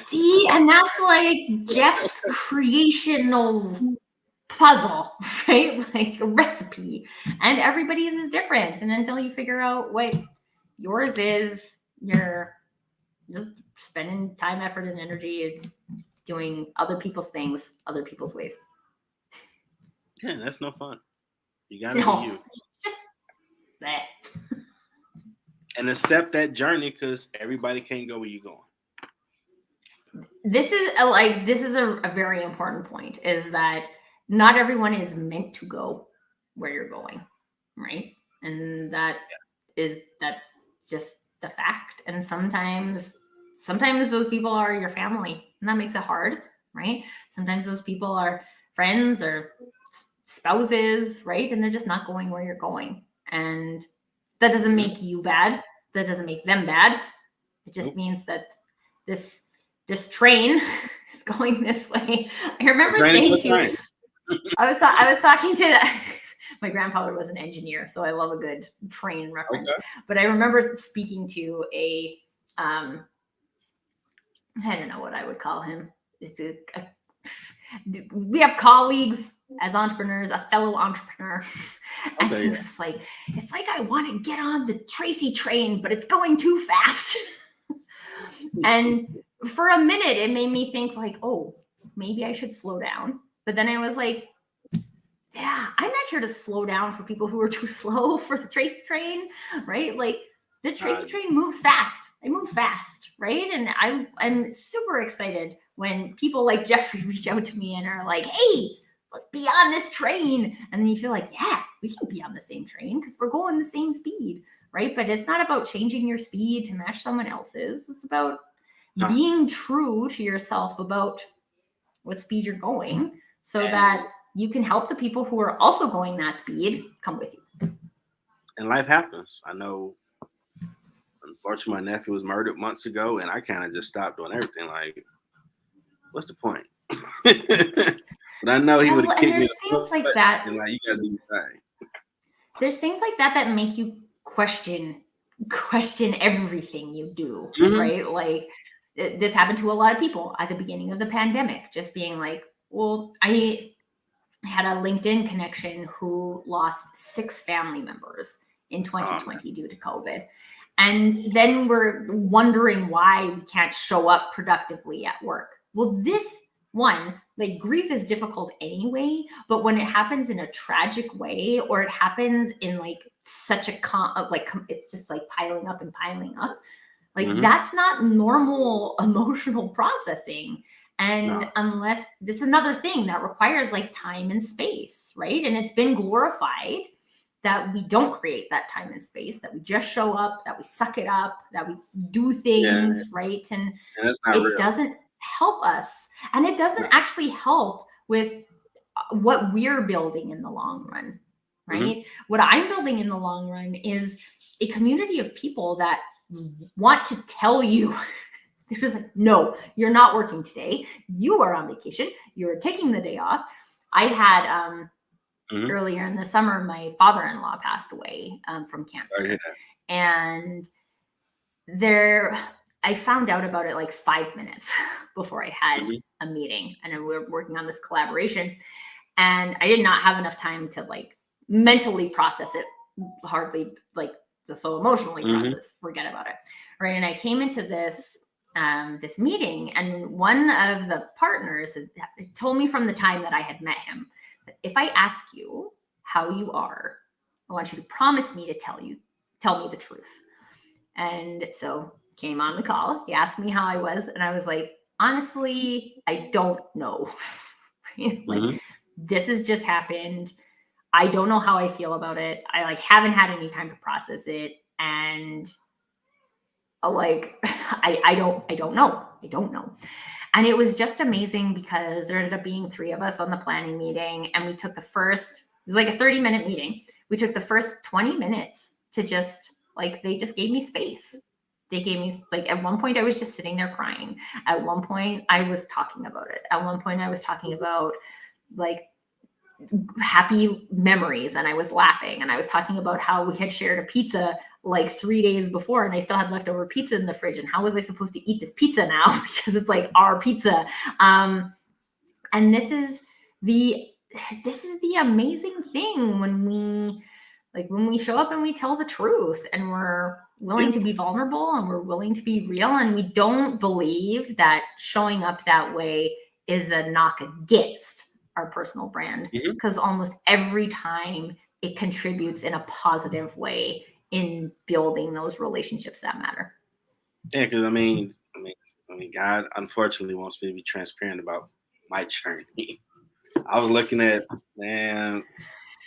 See, and that's like Jeff's creational puzzle, right? Like a recipe. And everybody's is different. And until you figure out what yours is, you're just spending time, effort, and energy doing other people's things, other people's ways. Yeah, that's no fun. You gotta be you. Just that. And accept that journey, because everybody can't go where you're going. This is a very important point, is that not everyone is meant to go where you're going, right? And that's just the fact. And sometimes those people are your family, and that makes it hard, right? Sometimes those people are friends or spouses, right? And they're just not going where you're going. And that doesn't make you bad. That doesn't make them bad. It just means that this train is going this way. I remember saying to I was talking to my grandfather was an engineer, so I love a good train reference. Okay. But I remember speaking to a I don't know what I would call him. We have colleagues as entrepreneurs, a fellow entrepreneur. And he was like, it's like I want to get on the Tracy train, but it's going too fast. And for a minute, it made me think like, oh, maybe I should slow down. But then I was like, yeah, I'm not here to slow down for people who are too slow for the Tracy train, right? Like the Tracy train moves fast. I move fast, right? And I'm super excited when people like Jeffrey reach out to me and are like, hey, let's be on this train. And then you feel like, yeah, we can be on the same train because we're going the same speed, right? But it's not about changing your speed to match someone else's. It's about being true to yourself about what speed you're going, so that you can help the people who are also going that speed come with you. and life happens. I know, unfortunately, my nephew was murdered months ago, and I kind of just stopped doing everything. Like, what's the point? But I know he would Well, have and kicked me in there's the things like butt, that. and like, you gotta do your thing. There's things like that that make you question everything you do, Mm-hmm. right? Like this happened to a lot of people at the beginning of the pandemic, just being like, well, I had a LinkedIn connection who lost 6 family members in Oh man. 2020 due to COVID. And then we're wondering why we can't show up productively at work. Well, this one, like grief is difficult anyway, but when it happens in a tragic way, or it happens in like such a it's just like piling up and piling up, like Mm-hmm. that's not normal emotional processing. And No. unless it's another thing that requires like time and space, right? And it's been glorified that we don't create that time and space, that we just show up, that we suck it up, that we do Yeah, things, right? And and that's not it real. doesn't help us. And it doesn't No. actually help with what we're building in the long run, right? Mm-hmm. What I'm building in the long run is a community of people that want to tell you, they're just like, no, you're not working today. You are on vacation. You're taking the day off. I had Mm-hmm. earlier in the summer, my father-in-law passed away from I cancer. hear that. And I found out about it like 5 minutes before I had Mm-hmm. a meeting, and we were working on this collaboration. And I did not have enough time to like mentally process it, hardly like so emotionally Mm-hmm. process, forget about it. Right. And I came into this this meeting, and one of the partners had told me from the time that I had met him that if I ask you how you are, I want you to promise me to tell me the truth. And so came on the call. He asked me how I was, and I was like, honestly, I don't know. Like, Mm-hmm. this has just happened. I don't know how I feel about it. I like haven't had any time to process it. And like I don't know. I don't know. And it was just amazing because there ended up being 3 of us on the planning meeting, and we took the first, it was like a 30-minute meeting. We took the first 20 minutes to just like, they just gave me space. They gave me like, at one point I was just sitting there crying. At one point I was talking about it. At one point I was talking about like happy memories, and I was laughing, and I was talking about how we had shared a pizza like 3 days before, and I still had leftover pizza in the fridge, and how was I supposed to eat this pizza now because it's like our pizza. And this is the amazing thing when we show up and we tell the truth, and we're willing to be vulnerable, and we're willing to be real, and we don't believe that showing up that way is a knock against our personal brand, Mm-hmm. because almost every time it contributes in a positive way in building those relationships that matter. Yeah, because I mean, God unfortunately wants me to be transparent about my journey. I was looking at, man,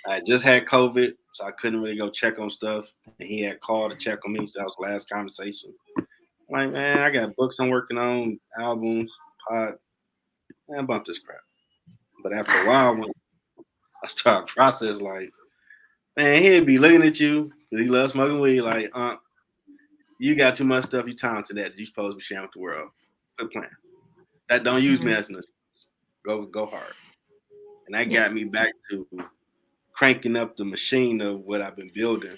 I just had COVID, so I couldn't really go check on stuff. And he had called to check on me, so that was the last conversation. I'm like, man, I got books I'm working on, albums, pod, man, bump this crap. But after a while, when I started process, like, man, he'd be looking at you because he loves smoking weed, like, you got too much stuff you talented at that you supposed to be sharing with the world. Quit playing. That don't use me as an excuse. Go hard. And that Yeah. got me back to cranking up the machine of what I've been building.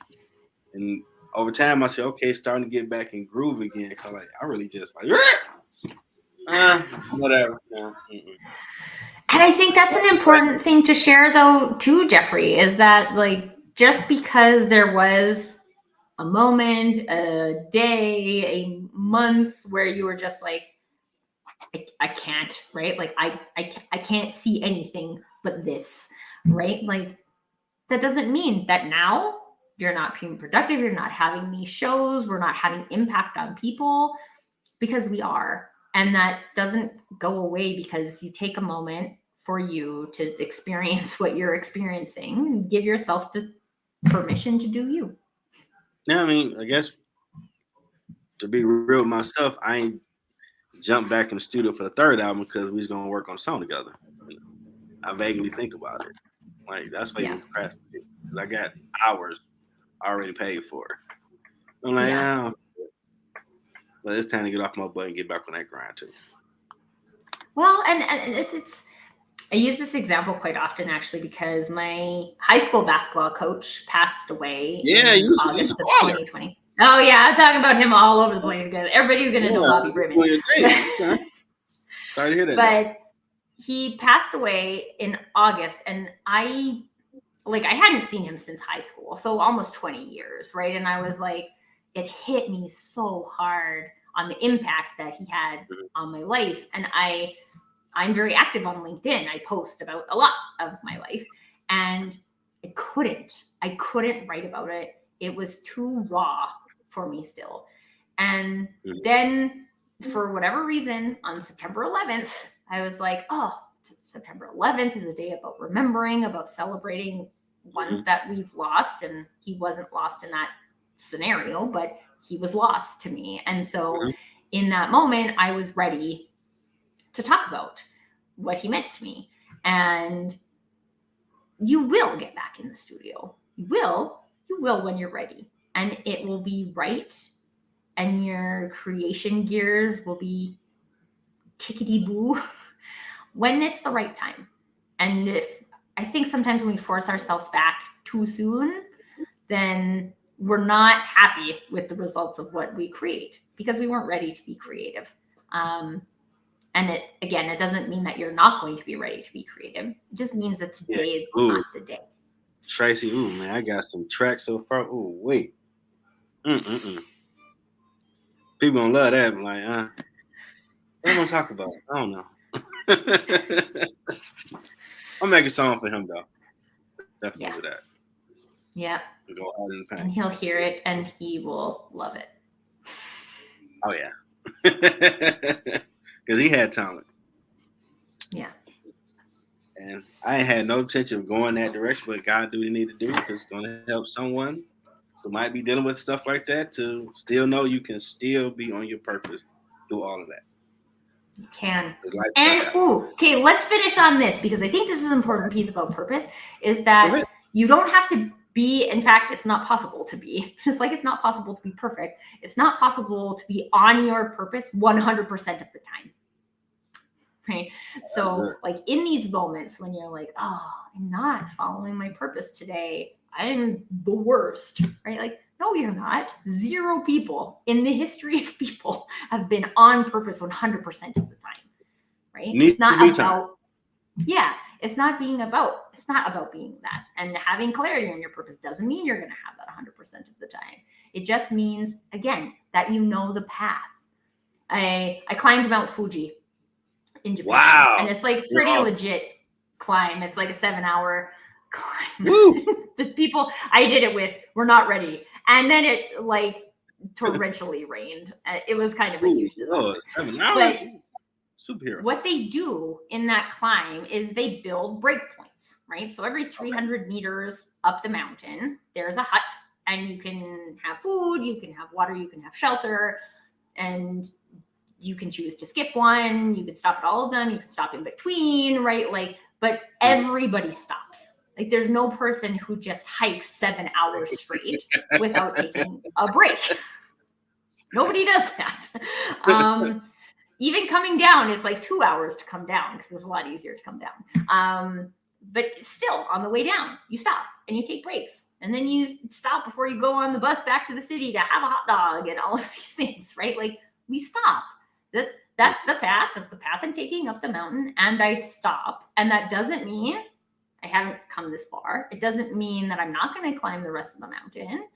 And over time, I said, okay, it's starting to get back in groove again. Cause like I really just like, whatever. No, And I think that's an important thing to share, though, too, Jeffrey, is that like just because there was a moment, a day, a month where you were just like, I can't, right? Like I can't see anything but this, right? Like that doesn't mean that now you're not being productive, you're not having these shows, we're not having impact on people, because we are. And that doesn't go away because you take a moment for you to experience what you're experiencing. Give yourself the permission to do you. yeah, I mean, I guess to be real with myself, I ain't jumped back in the studio for the third album because we was gonna work on a song together. I vaguely think about it. Like that's why Yeah. even procrastinate because I got hours I already paid for it. I'm like, Yeah. but it's time to get off my butt and get back on that grind too. Well, and it's I use this example quite often actually because my high school basketball coach passed away in August of 2020. Oh yeah, I'm talking about him all over the place again. Everybody's gonna know Bobby Briman. Okay. Sorry to hear that. But he passed away in August, and I hadn't seen him since high school, so almost 20 years, right? And I was like, it hit me so hard on the impact that he had on my life. And I'm very active on LinkedIn. I post about a lot of my life, and I couldn't write about it. It was too raw for me still. And then for whatever reason, on September 11th, I was like, oh, September 11th is a day about remembering, about celebrating ones that we've lost. And he wasn't lost in that scenario, but he was lost to me. And so in that moment, I was ready to talk about what he meant to me. And you will get back in the studio. You will when you're ready. And it will be right. And your creation gears will be tickety-boo when it's the right time. And I think sometimes when we force ourselves back too soon, then we're not happy with the results of what we create because we weren't ready to be creative. And it doesn't mean that you're not going to be ready to be creative. It just means that today is not the day. Tracy, man, I got some tracks so far. Oh, wait. People gonna love that. I'm like, what am I gonna talk about? I don't know. I'll make a song for him though. Definitely do that. Yeah. Go hard in the paint. And he'll hear it and he will love it. Oh yeah. Because he had talent. Yeah. And I had no intention of going that direction, but God do what he need to do because it's gonna help someone who might be dealing with stuff like that to still know you can still be on your purpose through all of that. You can. And okay, let's finish on this because I think this is an important piece about purpose is that you don't have to be, in fact, it's not possible to be, just like it's not possible to be perfect. It's not possible to be on your purpose 100% of the time. Right? So like in these moments when you're like, oh, I'm not following my purpose today. I'm the worst, right? Like, no, you're not. 0 people in the history of people have been on purpose 100% of the time, right? It's not about, it's not about being that. And having clarity on your purpose doesn't mean you're going to have that 100% of the time. It just means, again, that you know the path. I climbed Mount Fuji in Japan. Wow. And it's like pretty legit climb. It's like a 7-hour climb. The people I did it with were not ready. And then it like torrentially rained. It was kind of a huge disaster. 7 hours? But superhero. What they do in that climb is they build breakpoints, right? So every 300 meters up the mountain, there's a hut and you can have food, you can have water, you can have shelter, and you can choose to skip one. You can stop at all of them. You can stop in between, right? Like, but everybody stops. Like there's no person who just hikes 7 hours straight without taking a break. Nobody does that. Even coming down, it's like 2 hours to come down because it's a lot easier to come down. But still, on the way down, you stop and you take breaks. And then you stop before you go on the bus back to the city to have a hot dog and all of these things, right? Like we stop. That's the path. That's the path I'm taking up the mountain. And I stop. And that doesn't mean I haven't come this far. It doesn't mean that I'm not going to climb the rest of the mountain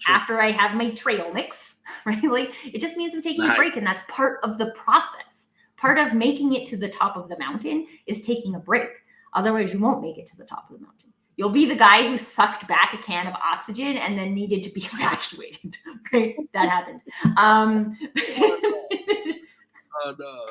after I have my trail mix, right? Like it just means I'm taking a break, and that's part of the process. Part of making it to the top of the mountain is taking a break. Otherwise, you won't make it to the top of the mountain. You'll be the guy who sucked back a can of oxygen and then needed to be evacuated, right? That happened. Oh, no.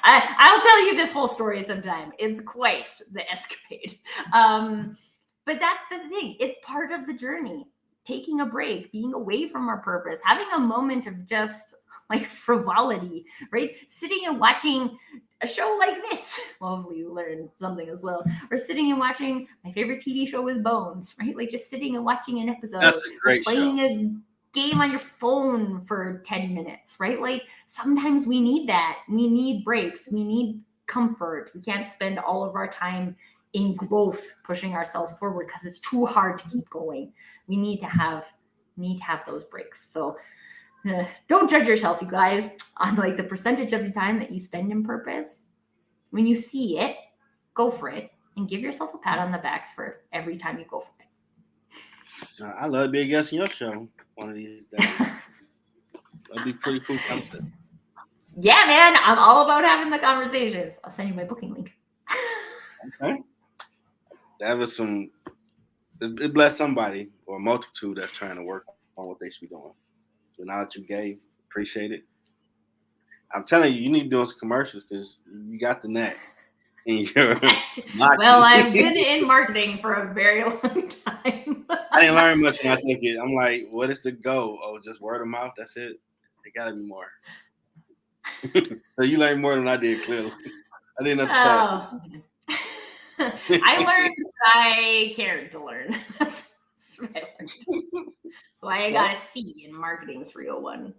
I'll tell you this whole story sometime. It's quite the escapade. But that's the thing. It's part of the journey. Taking a break, being away from our purpose, having a moment of just like frivolity, right? Sitting and watching a show like this. Well, hopefully you learn something as well. Or sitting and watching, my favorite TV show was Bones, right? Like just sitting and watching an episode. That's a great playing show. a game on your phone for 10 minutes, right? Like sometimes we need that. We need breaks. We need comfort. We can't spend all of our time in growth, pushing ourselves forward because it's too hard to keep going. We need to have those breaks. So don't judge yourself, you guys, on like the percentage of the time that you spend in purpose. When you see it, go for it and give yourself a pat on the back for every time you go for it. I love to be a guest on your show one of these days. That'd be pretty cool concept. Yeah, man, I'm all about having the conversations. I'll send you my booking link. Okay. That was some. It blessed somebody or a multitude that's trying to work on what they should be doing. So now that you gave, appreciate it. I'm telling you, you need to do some commercials because you got the knack. Well, I've been in marketing for a very long time. I didn't learn much when I took it. I'm like, what is the goal? Oh, just word of mouth. That's it. It gotta be more. So you learned more than I did. Clearly, I didn't have to pass it. I learned I cared to learn. That's what I learned. That's why I got a C in marketing 301.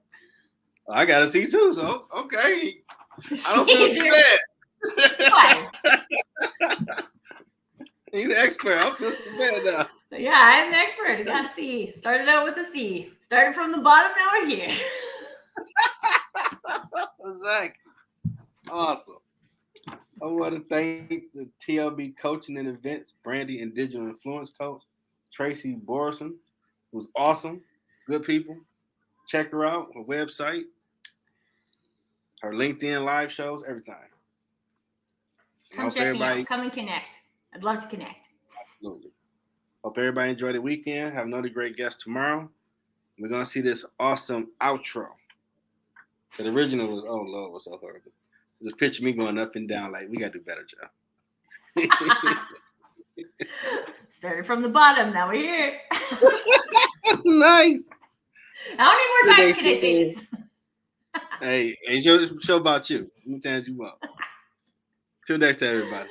I got a C too. So okay, I don't feel too bad. Fine. He's the expert. I don't feel too bad now. Yeah, I'm the expert. I got a C. Started out with a C. Started from the bottom. Now we're here. Exactly. Awesome. I want to thank the TLB coaching and events, branding and digital influence coach, Tracy Borreson, who's awesome. Good people. Check her out, her website, her LinkedIn live shows, everything. Come check me out. Come and connect. I'd love to connect. Absolutely. Hope everybody enjoyed the weekend. Have another great guest tomorrow. We're going to see this awesome outro. The original was, oh, Lord, was so horrible. Just picture me going up and down like, we got to do better, Joe. Started from the bottom. Now we're here. Nice. How many more times can I say this? Hey, it's your show about you. How many times you want? Till next time, everybody.